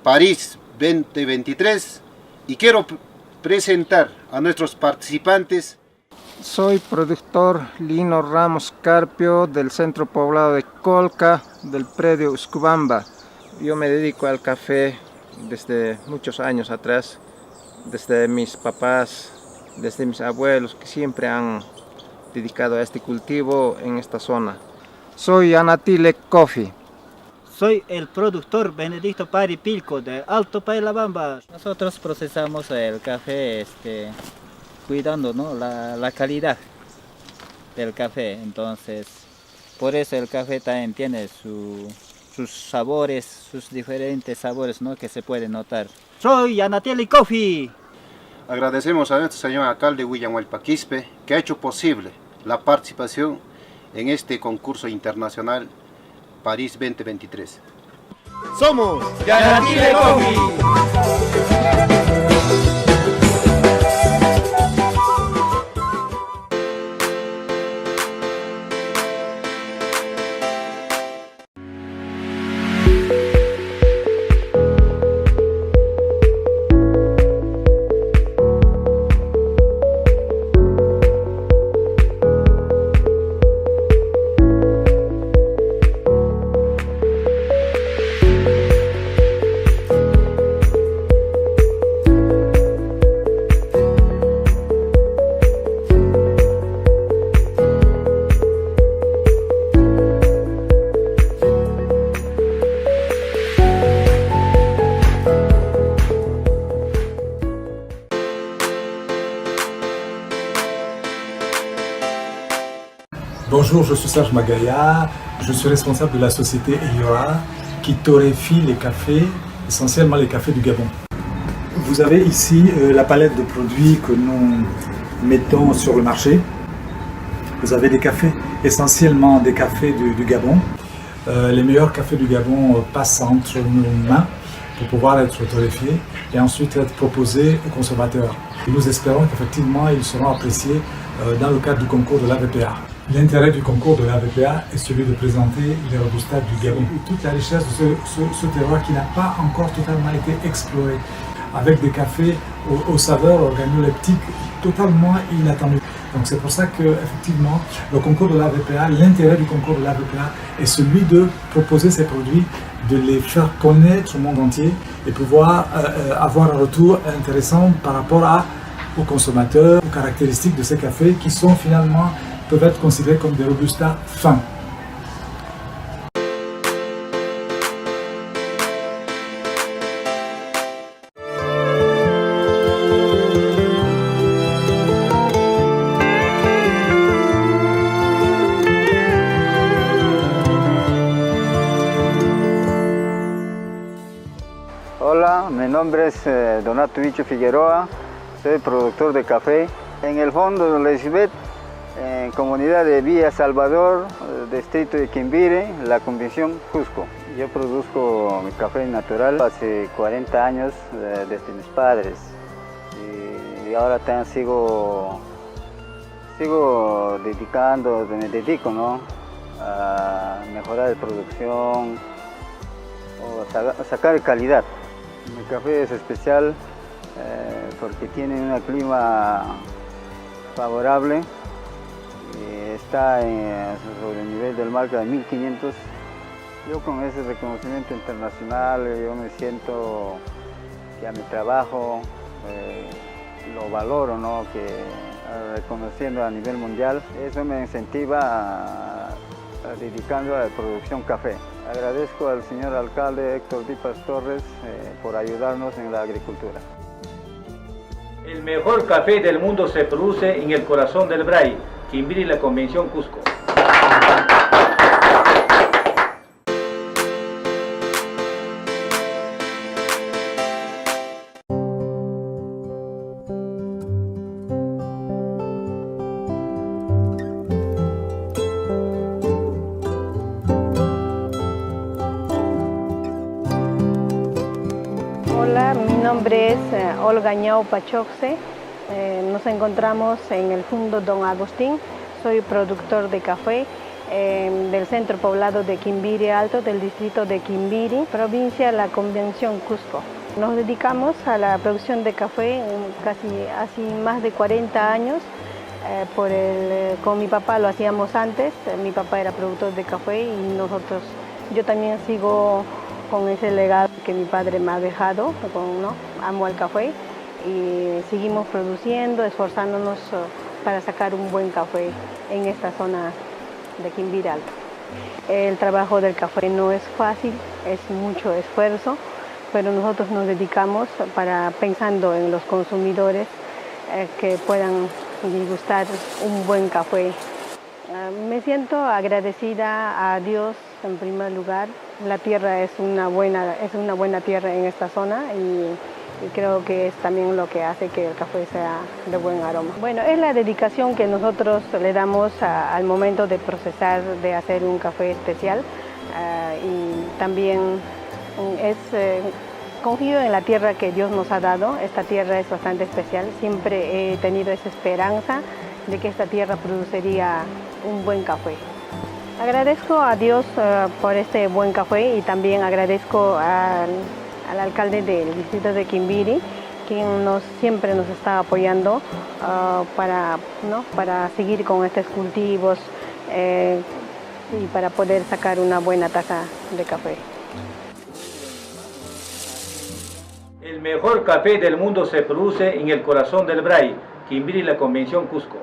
París 2023 y quiero presentar a nuestros participantes. Soy productor Lino Ramos Carpio del centro poblado de Colca del predio Uscubamba. Yo me dedico al café desde muchos años atrás, desde mis papás, desde mis abuelos que siempre han dedicado a este cultivo en esta zona. Soy Anatile Coffee. Soy el productor Benedicto Paripilco de Alto Pailabamba. Nosotros procesamos el café cuidando, ¿no?, la calidad del café. Entonces, por eso el café también tiene sus sabores, sus diferentes sabores, ¿no?, que se pueden notar. Soy Anatile Coffee. Agradecemos a nuestro señor alcalde William Huelpa Quispe, que ha hecho posible la participación en este concurso internacional París 2023. Somos Anatile Coffee. Bonjour, je suis Serge Magaya, je suis responsable de la société Ello qui torréfie les cafés, essentiellement les cafés du Gabon. Vous avez ici la palette de produits que nous mettons sur le marché. Vous avez des cafés, essentiellement des cafés du Gabon. Les meilleurs cafés du Gabon passent entre nos mains pour pouvoir être torréfiés et ensuite être proposés aux consommateurs. Et nous espérons qu'effectivement ils seront appréciés dans le cadre du concours de l'Avpa. L'intérêt du concours de l'Avpa est celui de présenter les robustas du Gabon. Et toute la richesse de ce terroir qui n'a pas encore totalement été exploré, avec des cafés aux saveurs organoleptiques totalement inattendues. Donc c'est pour ça que effectivement le concours de l'Avpa, l'intérêt du concours de l'Avpa est celui de proposer ces produits, de les faire connaître au monde entier et pouvoir avoir un retour intéressant par rapport aux consommateurs, aux caractéristiques de ces cafés qui sont finalement peuvent être considérés comme des robustas fins. Hola, mi nombre es Donato Vicho Figueroa, soy productor de café. En el fondo de la Isbet, en comunidad de Villa Salvador, distrito de Quimbire, la convención Cusco. Yo produzco mi café natural hace 40 años desde mis padres y ahora también sigo dedicando, me dedico, ¿no?, mejorar la producción o sacar calidad. Mi café es especial porque tiene un clima favorable, está sobre el nivel del mar de 1500. Yo con ese reconocimiento internacional yo me siento que a mi trabajo lo valoro, ¿no? Que reconociendo a nivel mundial, eso me incentiva dedicando a la producción café. Agradezco al señor alcalde Héctor Díaz Torres por ayudarnos en la agricultura. El mejor café del mundo se produce en el corazón del Bray, Quimbiri y la Convención Cusco. Hola, mi nombre es Olga Pachoxe. Nos encontramos en el Fundo Don Agustín. Soy productor de café del centro poblado de Quimbiri Alto, del distrito de Quimbiri, provincia de la Convención Cusco. Nos dedicamos a la producción de café casi hace más de 40 años. Con mi papá lo hacíamos antes. Mi papá era productor de café y yo también sigo con ese legado que mi padre me ha dejado, ¿no? Amo el café y seguimos produciendo, esforzándonos para sacar un buen café en esta zona de Quimbiri Alto. El trabajo del café no es fácil, es mucho esfuerzo, pero nosotros nos dedicamos pensando en los consumidores que puedan degustar un buen café. Me siento agradecida a Dios en primer lugar. La tierra es una buena tierra en esta zona y creo que es también lo que hace que el café sea de buen aroma. Bueno, es la dedicación que nosotros le damos al momento de procesar, de hacer un café especial y también es confío en la tierra que Dios nos ha dado. Esta tierra es bastante especial. Siempre he tenido esa esperanza de que esta tierra produciría un buen café. Agradezco a Dios por este buen café y también agradezco al alcalde del distrito de Quimbiri, quien siempre nos está apoyando para seguir con estos cultivos y para poder sacar una buena taza de café. El mejor café del mundo se produce en el corazón del Bray, Quimbiri y la Convención Cusco.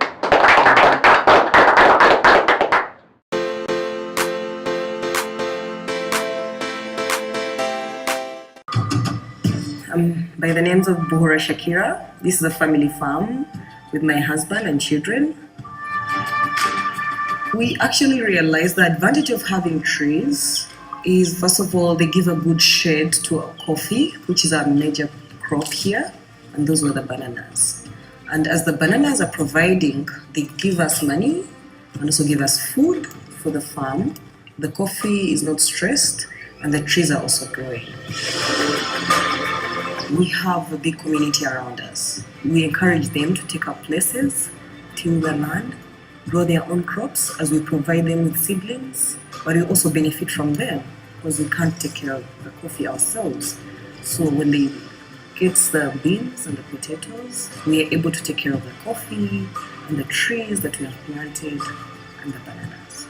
By the names of Buhura Shakira. This is a family farm with my husband and children. We actually realized the advantage of having trees is, first of all, they give a good shade to our coffee, which is our major crop here, and those were the bananas. And as the bananas are providing, they give us money and also give us food for the farm. The coffee is not stressed, and the trees are also growing. We have a big community around us. We encourage them to take up places, till the land, grow their own crops as we provide them with seedlings, but we also benefit from them because we can't take care of the coffee ourselves. So when they get the beans and the potatoes, we are able to take care of the coffee and the trees that we have planted and the bananas.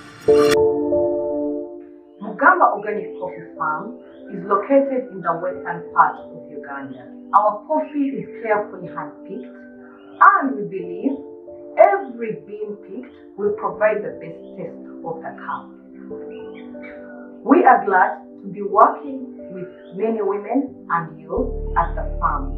Mugamba Organic Coffee Farm is located in the western part of Uganda. Our coffee is carefully hand-picked, and we believe every bean picked will provide the best taste of the cow. We are glad to be working with many women and youth at the farm,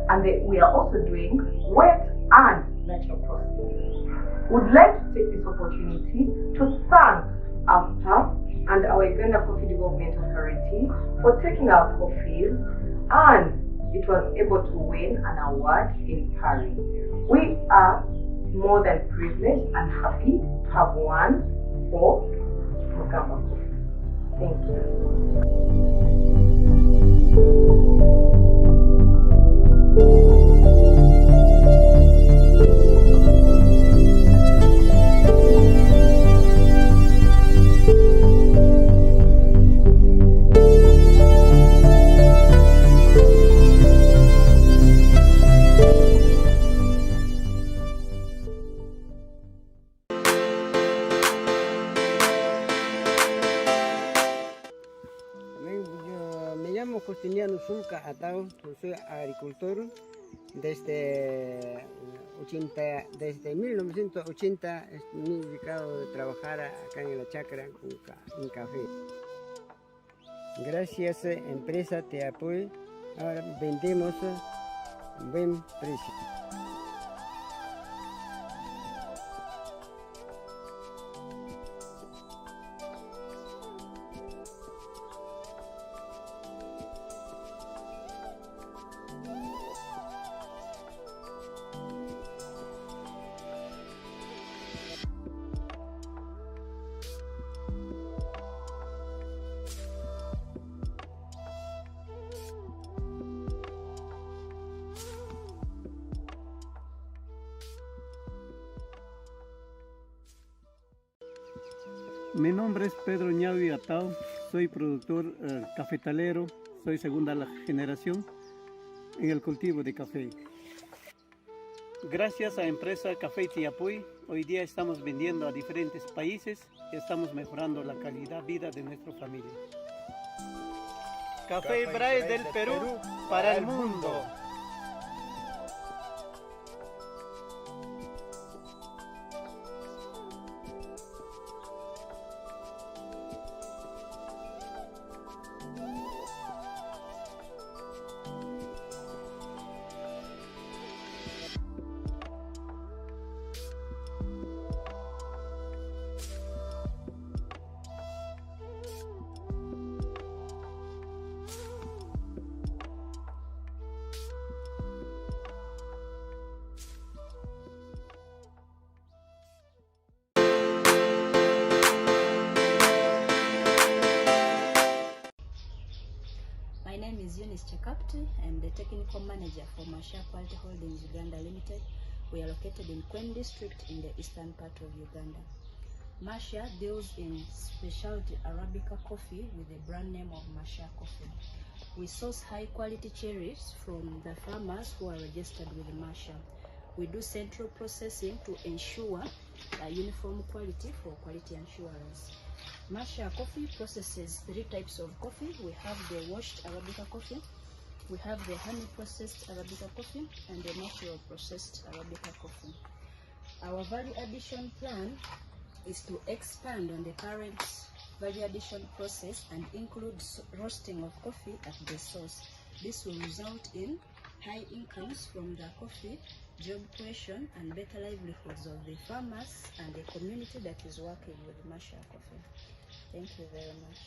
and we are also doing wet and natural processing. We'd like to take this opportunity to thank Avpa and our Uganda Coffee Development Authority for taking our coffees, and it was able to win an award in Paris. We are more than privileged and happy to have won for Mugamba Coffee. Thank you. Fulca Atao, soy agricultor desde 1980 me he dedicado a trabajar acá en la chacra en café. Gracias empresa te apoya, ahora vendemos a buen precio. Mi nombre es Pedro Ñaui Atao, soy productor cafetalero, soy segunda generación en el cultivo de café. Gracias a la empresa Café Tiapuy, hoy día estamos vendiendo a diferentes países y estamos mejorando la calidad de vida de nuestra familia. Café Braille del Perú para el mundo. My name is Eunice Chekapti. I'm the technical manager for Masha Quality Holdings Uganda Limited. We are located in Queen district in the eastern part of Uganda. Masha deals in specialty Arabica coffee with the brand name of Masha Coffee. We source high quality cherries from the farmers who are registered with Masha. We do central processing to ensure uniform quality for quality assurance. Masha Coffee processes 3 types of coffee. We have the washed Arabica coffee, we have the honey processed Arabica coffee, and the natural processed Arabica coffee. Our value addition plan is to expand on the current value addition process and include roasting of coffee at the source. This will result in high incomes from the coffee, job creation, and better livelihoods of the farmers and the community that is working with Masha Coffee. Thank you very much.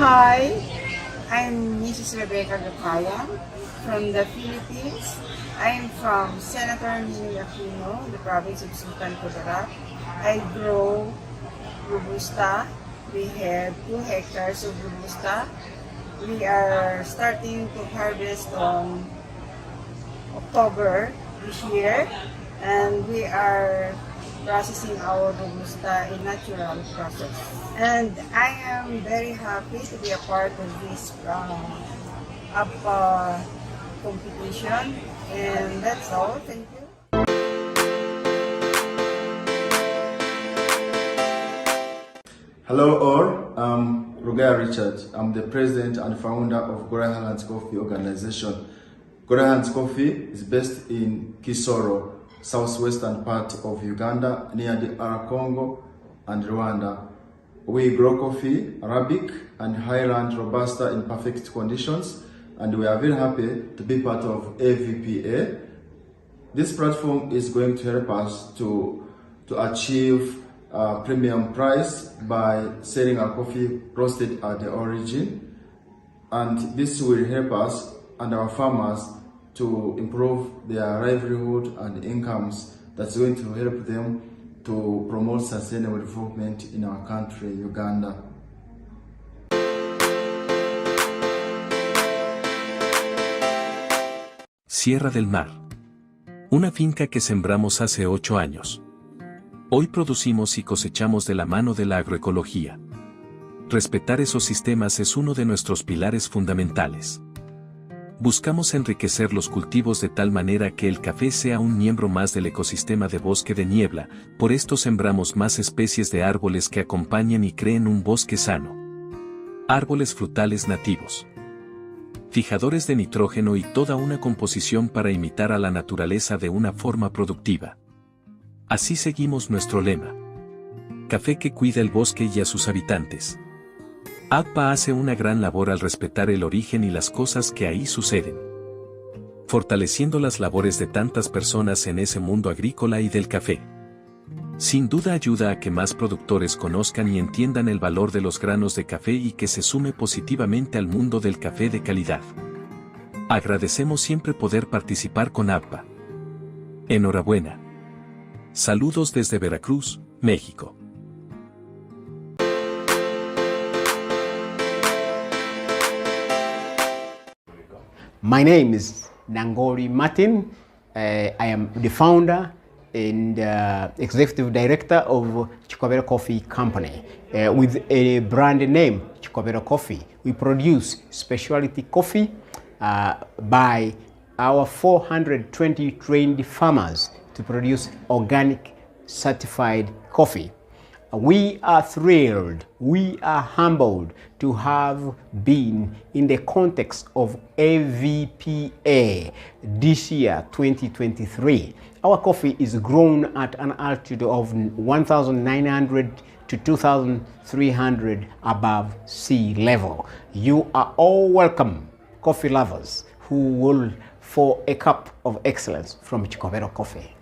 Hi, I'm Mrs. Rebecca Gapaya from the Philippines. I'm from Senator Ninoy Aquino, the province of Sultan Kudarat. I grow Robusta, we have 2 hectares of Robusta. We are starting to harvest on October this year, and we are processing our Robusta in natural process. And I am very happy to be a part of this Avpa competition, and that's all. Thank you. Hello all, I'm Rogaya Richard. I'm the president and founder of Gora Highlands Coffee organization. Gora Highlands Coffee is based in Kisoro, southwestern part of Uganda, near the R Congo and Rwanda. We grow coffee, Arabic and Highland Robusta in perfect conditions, and we are very happy to be part of Avpa. This platform is going to help us to achieve a premium price by selling our coffee roasted at the origin, and this will help us and our farmers to improve their livelihood and incomes. That's going to help them to promote sustainable development in our country, Uganda. Sierra del Mar. Una finca que sembramos hace 8 años. Hoy producimos y cosechamos de la mano de la agroecología. Respetar esos sistemas es uno de nuestros pilares fundamentales. Buscamos enriquecer los cultivos de tal manera que el café sea un miembro más del ecosistema de bosque de niebla, por esto sembramos más especies de árboles que acompañen y creen un bosque sano. Árboles frutales nativos. Fijadores de nitrógeno y toda una composición para imitar a la naturaleza de una forma productiva. Así seguimos nuestro lema. Café que cuida el bosque y a sus habitantes. Avpa hace una gran labor al respetar el origen y las cosas que ahí suceden, fortaleciendo las labores de tantas personas en ese mundo agrícola y del café. Sin duda ayuda a que más productores conozcan y entiendan el valor de los granos de café y que se sume positivamente al mundo del café de calidad. Agradecemos siempre poder participar con Avpa. Enhorabuena. Saludos desde Veracruz, México. My name is Nangori Martin. I am the founder and executive director of Chikobero Coffee Company with a brand name, Chikobero Coffee. We produce specialty coffee by our 420 trained farmers to produce organic certified coffee. We are thrilled, we are humbled to have been in the context of Avpa this year, 2023. Our coffee is grown at an altitude of 1,900 to 2,300 above sea level. You are all welcome, coffee lovers, who will for a cup of excellence from Chikobero Coffee.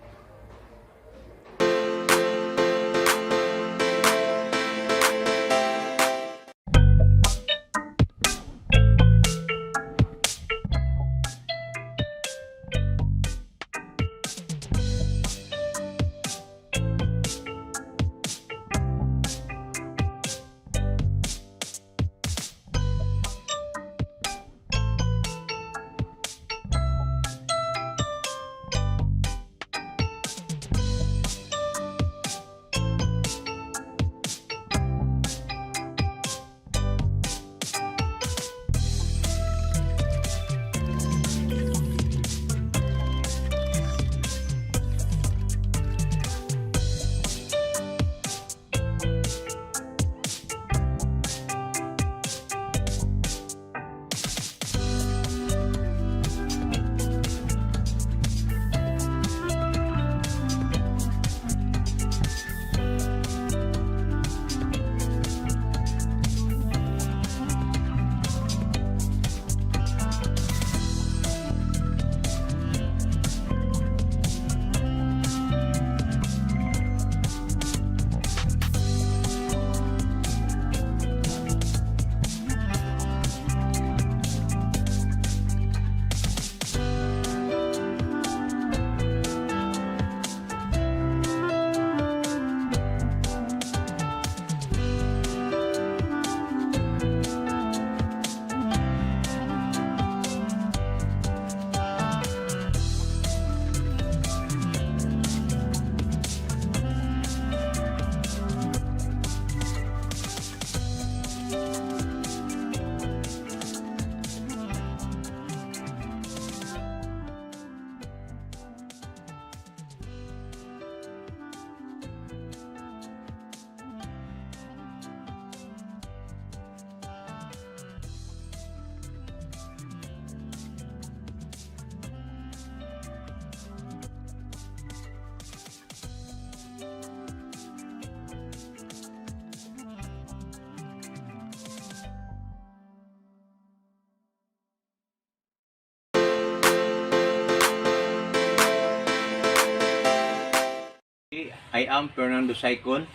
I am Fernando Saicon.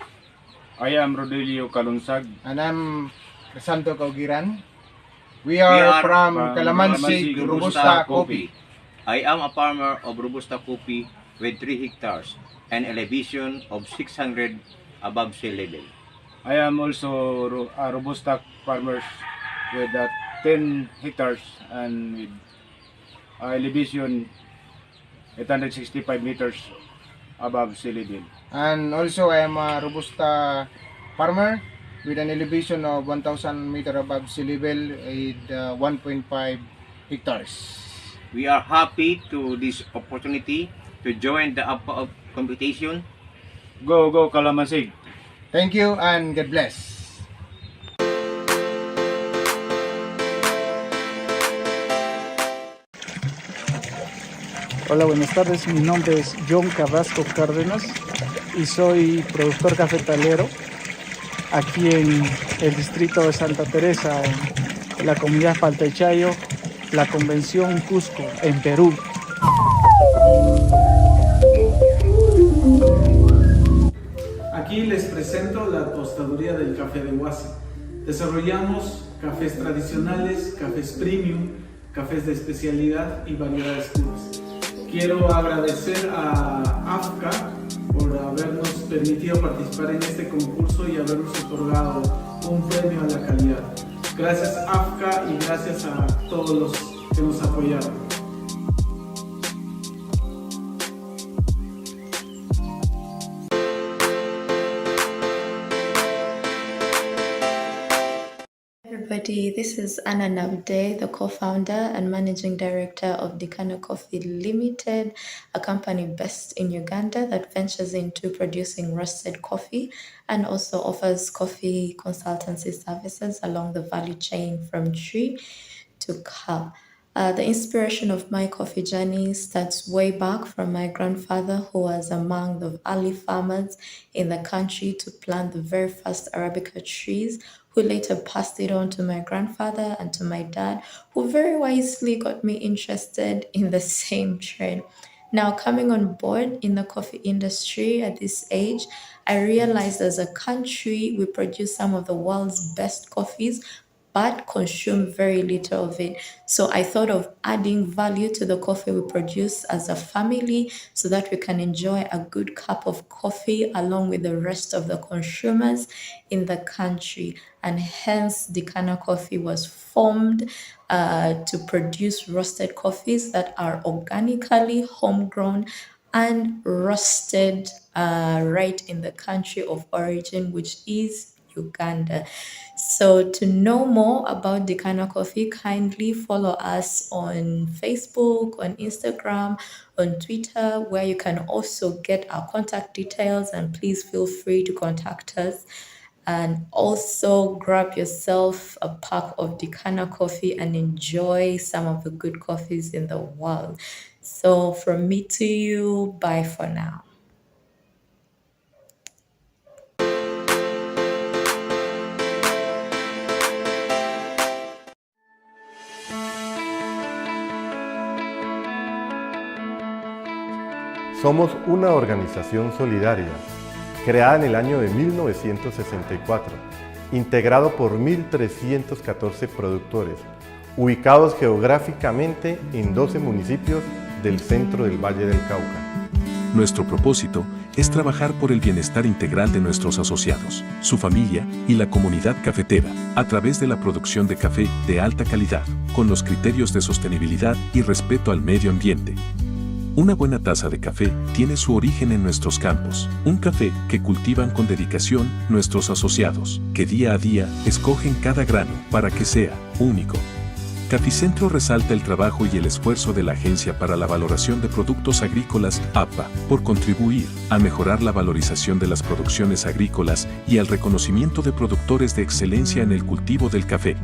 I am Rodelio Calunsag. And I'm Santo Caugiran. We are from Calamansi Robusta Coffee. I am a farmer of Robusta Coffee with 3 hectares and elevation of 600 above sea level. I am also a Robusta farmer with 10 hectares and with elevation 865 meters above sea level. And also I am a Robusta farmer with an elevation of 1,000 meters above sea level with 1.5 hectares. We are happy to this opportunity to join the Avpa competition. Go, go, Calamansi. Thank you and God bless. Hola, buenas tardes. Mi nombre es John Carrasco Cárdenas y soy productor cafetalero aquí en el distrito de Santa Teresa, en la comunidad Paltechayo, la convención Cusco, en Perú. Aquí les presento la tostaduría del café de Huasi. Desarrollamos cafés tradicionales, cafés premium, cafés de especialidad y variedades puras. Quiero agradecer a Avpa por habernos permitido participar en este concurso y habernos otorgado un premio a la calidad. Gracias Avpa y gracias a todos los que nos apoyaron. Everybody, this is Anna Nabde, the co-founder and managing director of Dikana Coffee Limited, a company based in Uganda that ventures into producing roasted coffee and also offers coffee consultancy services along the value chain from tree to cup. The inspiration of my coffee journey starts way back from my grandfather, who was among the early farmers in the country to plant the very first Arabica trees, who later passed it on to my grandfather and to my dad, who very wisely got me interested in the same trade. Now, coming on board in the coffee industry at this age, I realized as a country, we produce some of the world's best coffees, but consume very little of it. So I thought of adding value to the coffee we produce as a family so that we can enjoy a good cup of coffee along with the rest of the consumers in the country. And hence, Dikana Coffee was formed to produce roasted coffees that are organically homegrown and roasted right in the country of origin, which is Uganda. So to know more about Dikana Coffee, kindly follow us on Facebook, on Instagram, on Twitter, where you can also get our contact details, and please feel free to contact us. And also grab yourself a pack of Dikana Coffee and enjoy some of the good coffees in the world. So from me to you, bye for now. Somos una organización solidaria, creada en el año de 1964, integrado por 1.314 productores, ubicados geográficamente en 12 municipios del centro del Valle del Cauca. Nuestro propósito es trabajar por el bienestar integral de nuestros asociados, su familia y la comunidad cafetera, a través de la producción de café de alta calidad, con los criterios de sostenibilidad y respeto al medio ambiente. Una buena taza de café tiene su origen en nuestros campos, un café que cultivan con dedicación nuestros asociados, que día a día escogen cada grano para que sea único. Caficentro resalta el trabajo y el esfuerzo de la Agencia para la Valorización de Productos Agrícolas, Avpa, por contribuir a mejorar la valorización de las producciones agrícolas y al reconocimiento de productores de excelencia en el cultivo del café.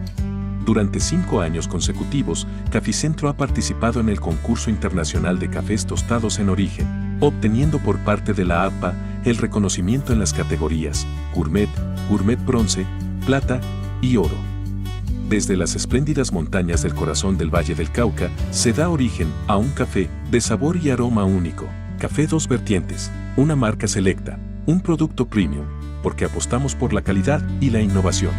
Durante 5 años consecutivos, Caficentro ha participado en el concurso internacional de cafés tostados en origen, obteniendo por parte de la Avpa el reconocimiento en las categorías Gourmet, Gourmet Bronce, Plata y Oro. Desde las espléndidas montañas del corazón del Valle del Cauca, se da origen a un café de sabor y aroma único, Café Dos Vertientes, una marca selecta, un producto premium, porque apostamos por la calidad y la innovación.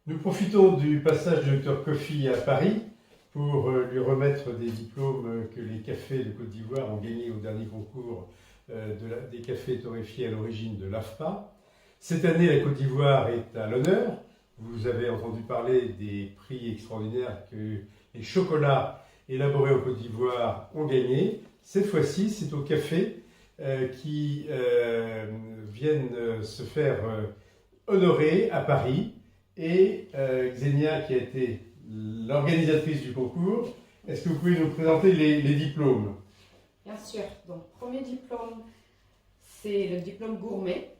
Nous profitons du passage du docteur Kofi à Paris pour lui remettre des diplômes que les cafés de Côte d'Ivoire ont gagnés au dernier concours des cafés torréfiés à l'origine de l'Avpa. Cette année, la Côte d'Ivoire est à l'honneur. Vous avez entendu parler des prix extraordinaires que les chocolats élaborés en Côte d'Ivoire ont gagnés. Cette fois-ci, c'est aux cafés qui viennent se faire honorer à Paris. Et Xenia, qui a été l'organisatrice du concours, est-ce que vous pouvez nous présenter les diplômes? Bien sûr. Donc, premier diplôme, c'est le diplôme gourmet.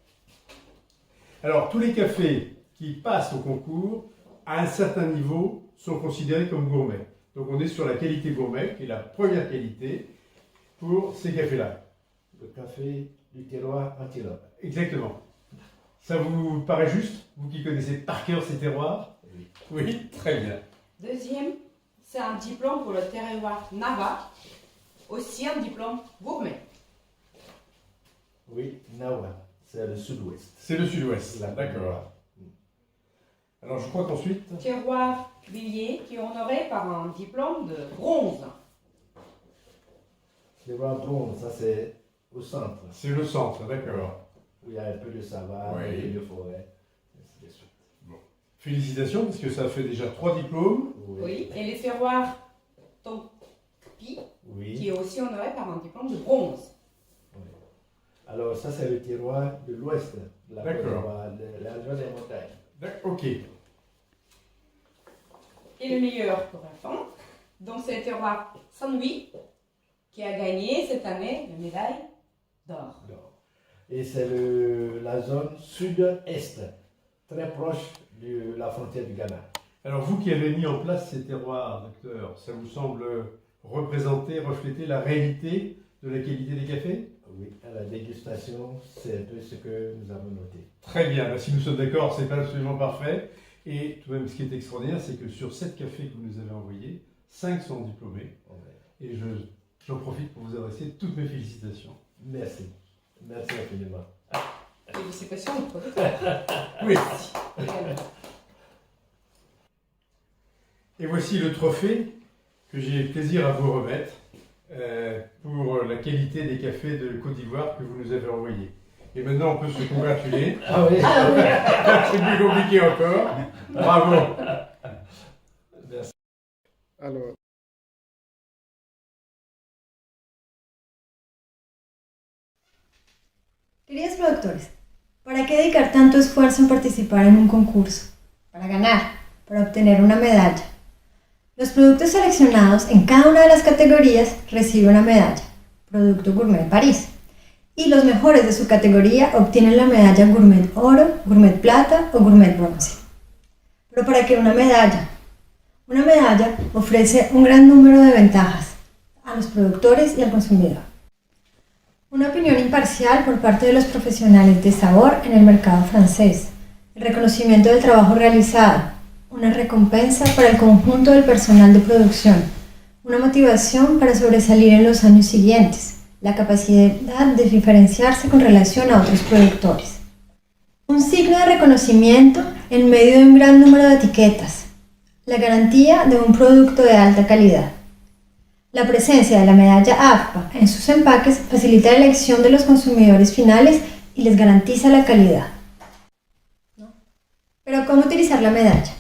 Alors, tous les cafés qui passent au concours, à un certain niveau, sont considérés comme gourmets. Donc, on est sur la qualité gourmet, qui est la première qualité pour ces cafés-là. Le café du terroir antilope. Exactement. Ça vous paraît juste, vous qui connaissez par cœur ces terroirs? Oui. Oui, très bien. Deuxième, c'est un diplôme pour le terroir Nava, aussi un diplôme gourmet. Oui, Nawa, c'est le sud-ouest. C'est le sud-ouest, d'accord. Alors je crois qu'ensuite... Terroir Villiers, qui est honoré par un diplôme de bronze. Terroir bronze, ça c'est au centre. C'est le centre, d'accord. Où il y a un peu de savane, oui. de forêt, ainsi de suite. Bon. Félicitations, parce que ça fait déjà 3 diplômes. Oui, et les terroirs Topi, oui. Qui est aussi honoré par un diplôme de bronze. Oui. Alors ça c'est le terroir de l'ouest, de la région des montagnes. D'accord, ok. Et le meilleur pour la fin, donc c'est le terroir Saint-Louis, qui a gagné cette année la médaille d'or. Et c'est la zone sud-est, très proche de la frontière du Ghana. Alors vous qui avez mis en place ces terroirs, docteur, ça vous semble refléter la réalité de la qualité des cafés? Oui, à la dégustation, c'est un peu ce que nous avons noté. Très bien, si nous sommes d'accord, c'est pas absolument parfait. Et tout de même, ce qui est extraordinaire, c'est que sur 7 cafés que vous nous avez envoyés, 5 sont diplômés. Ouais. Et j'en profite pour vous adresser toutes mes félicitations. Merci. Merci infiniment. Félicitations au producteur. Oui. Et voici le trophée que j'ai plaisir à vous remettre pour la qualité des cafés de Côte d'Ivoire que vous nous avez envoyés. Et maintenant, on peut se congratuler. Ah oui. C'est plus compliqué encore. Bravo. Merci. Alors, Queridos productores, ¿para qué dedicar tanto esfuerzo en participar en un concurso? Para ganar, para obtener una medalla. Los productos seleccionados en cada una de las categorías reciben una medalla, Producto Gourmet París, y los mejores de su categoría obtienen la medalla Gourmet Oro, Gourmet Plata o Gourmet Bronce. ¿Pero para qué una medalla? Una medalla ofrece un gran número de ventajas a los productores y al consumidor. Una opinión imparcial por parte de los profesionales de sabor en el mercado francés, el reconocimiento del trabajo realizado, una recompensa para el conjunto del personal de producción, una motivación para sobresalir en los años siguientes, la capacidad de diferenciarse con relación a otros productores. Un signo de reconocimiento en medio de un gran número de etiquetas, la garantía de un producto de alta calidad. La presencia de la medalla Avpa en sus empaques facilita la elección de los consumidores finales y les garantiza la calidad. Pero ¿cómo utilizar la medalla?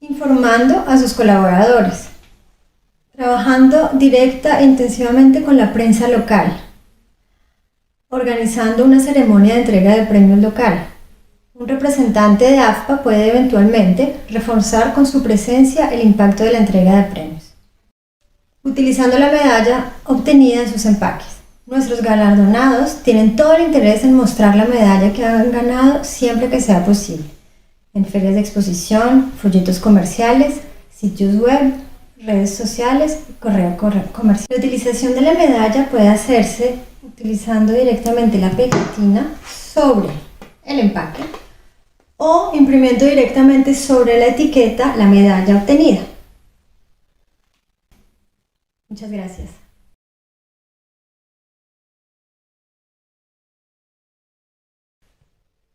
Informando a sus colaboradores, trabajando directa e intensivamente con la prensa local, organizando una ceremonia de entrega de premios local. Un representante de Avpa puede eventualmente reforzar con su presencia el impacto de la entrega de premios. Utilizando la medalla obtenida en sus empaques. Nuestros galardonados tienen todo el interés en mostrar la medalla que han ganado siempre que sea posible. En ferias de exposición, folletos comerciales, sitios web, redes sociales y correo comercial. La utilización de la medalla puede hacerse utilizando directamente la pegatina sobre el empaque o imprimiendo directamente sobre la etiqueta la medalla obtenida. Muchas gracias.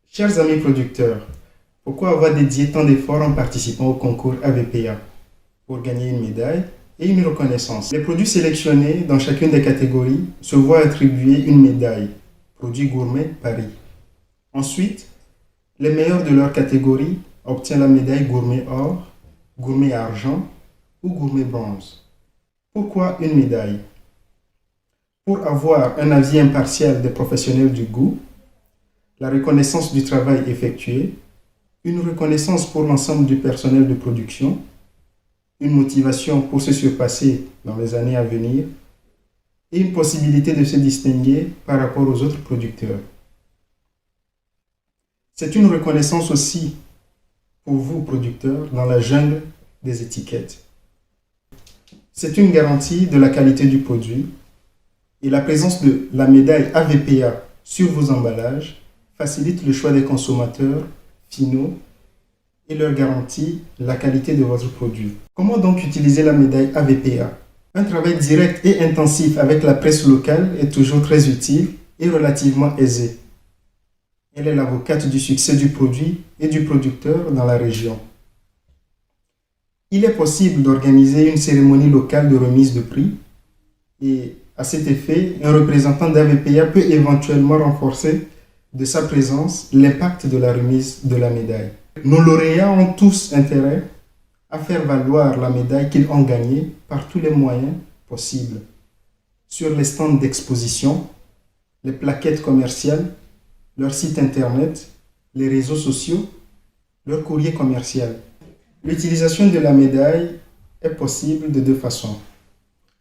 Chers amis producteurs, pourquoi avoir dédié tant d'efforts en participant au concours Avpa? Pour gagner une médaille et une reconnaissance. Les produits sélectionnés dans chacune des catégories se voient attribuer une médaille, produit gourmet Paris. Ensuite, les meilleurs de leur catégorie obtiennent la médaille gourmet or, gourmet argent ou gourmet bronze. Pourquoi une médaille? Pour avoir un avis impartial des professionnels du goût, la reconnaissance du travail effectué, une reconnaissance pour l'ensemble du personnel de production, une motivation pour se surpasser dans les années à venir et une possibilité de se distinguer par rapport aux autres producteurs. C'est une reconnaissance aussi pour vous, producteurs, dans la jungle des étiquettes. C'est une garantie de la qualité du produit et la présence de la médaille Avpa sur vos emballages facilite le choix des consommateurs finaux et leur garantit la qualité de votre produit. Comment donc utiliser la médaille Avpa? Un travail direct et intensif avec la presse locale est toujours très utile et relativement aisé. Elle est l'avocate du succès du produit et du producteur dans la région. Il est possible d'organiser une cérémonie locale de remise de prix et à cet effet, un représentant d'Avpa peut éventuellement renforcer de sa présence l'impact de la remise de la médaille. Nos lauréats ont tous intérêt à faire valoir la médaille qu'ils ont gagnée par tous les moyens possibles. Sur les stands d'exposition, les plaquettes commerciales, leur site internet, les réseaux sociaux, leur courrier commercial. L'utilisation de la médaille est possible de deux façons.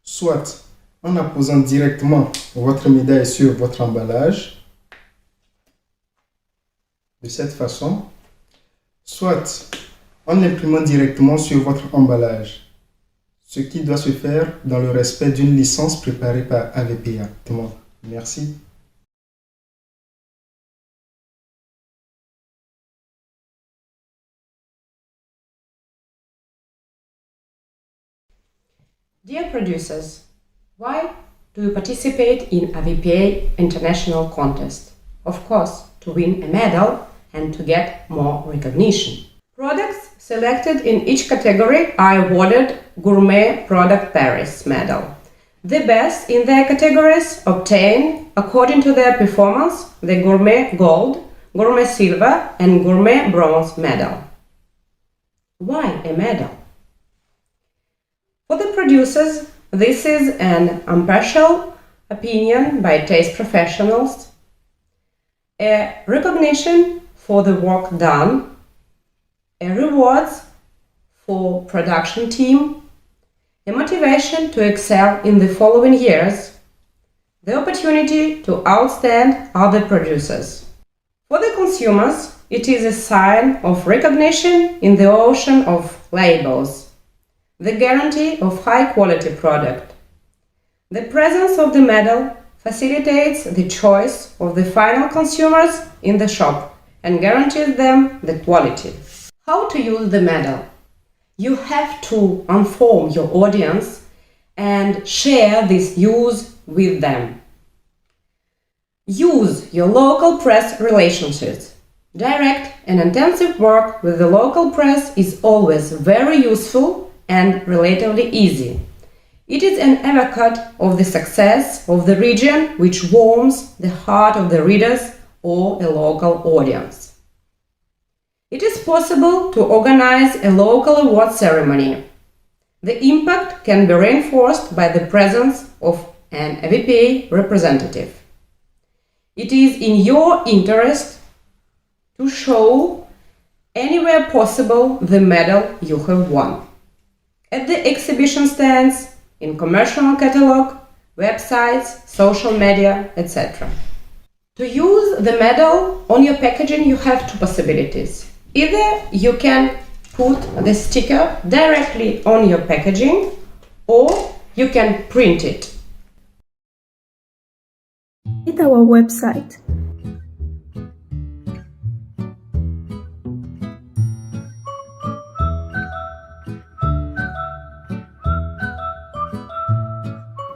Soit en apposant directement votre médaille sur votre emballage, de cette façon, soit en l'imprimant directement sur votre emballage, ce qui doit se faire dans le respect d'une licence préparée par Avpa. Merci. Dear producers, why do you participate in Avpa International Contest? Of course, to win a medal and to get more recognition. Products selected in each category are awarded Gourmet Product Paris medal. The best in their categories obtain, according to their performance, the Gourmet Gold, Gourmet Silver and Gourmet Bronze medal. Why a medal? For the producers, this is an impartial opinion by taste professionals, a recognition for the work done, a rewards for production team, a motivation to excel in the following years, the opportunity to outstand other producers. For the consumers, it is a sign of recognition in the ocean of labels, the guarantee of high-quality product. The presence of the medal facilitates the choice of the final consumers in the shop and guarantees them the quality. How to use the medal? You have to inform your audience and share this use with them. Use your local press relationships. Direct and intensive work with the local press is always very useful and relatively easy. It is an advocate of the success of the region which warms the heart of the readers or a local audience. It is possible to organize a local award ceremony. The impact can be reinforced by the presence of an Avpa representative. It is in your interest to show anywhere possible the medal you have won. At the exhibition stands, in commercial catalog, websites, social media, etc. To use the medal on your packaging, you have two possibilities. Either you can put the sticker directly on your packaging, or you can print it. Visit our website.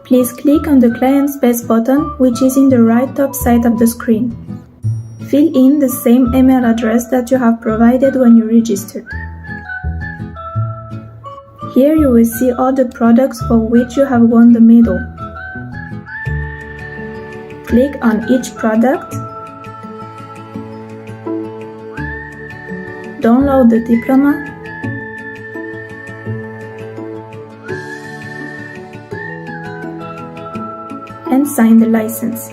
Please click on the Client Space button, which is in the right top side of the screen. Fill in the same email address that you have provided when you registered. Here you will see all the products for which you have won the medal. Click on each product, download the diploma, and sign the license.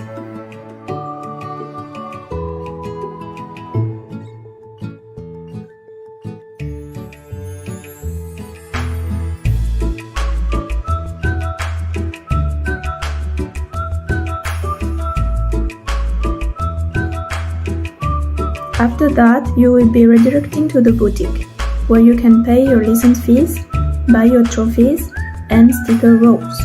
After that, you will be redirecting to the boutique, where you can pay your license fees, buy your trophies, and sticker rolls.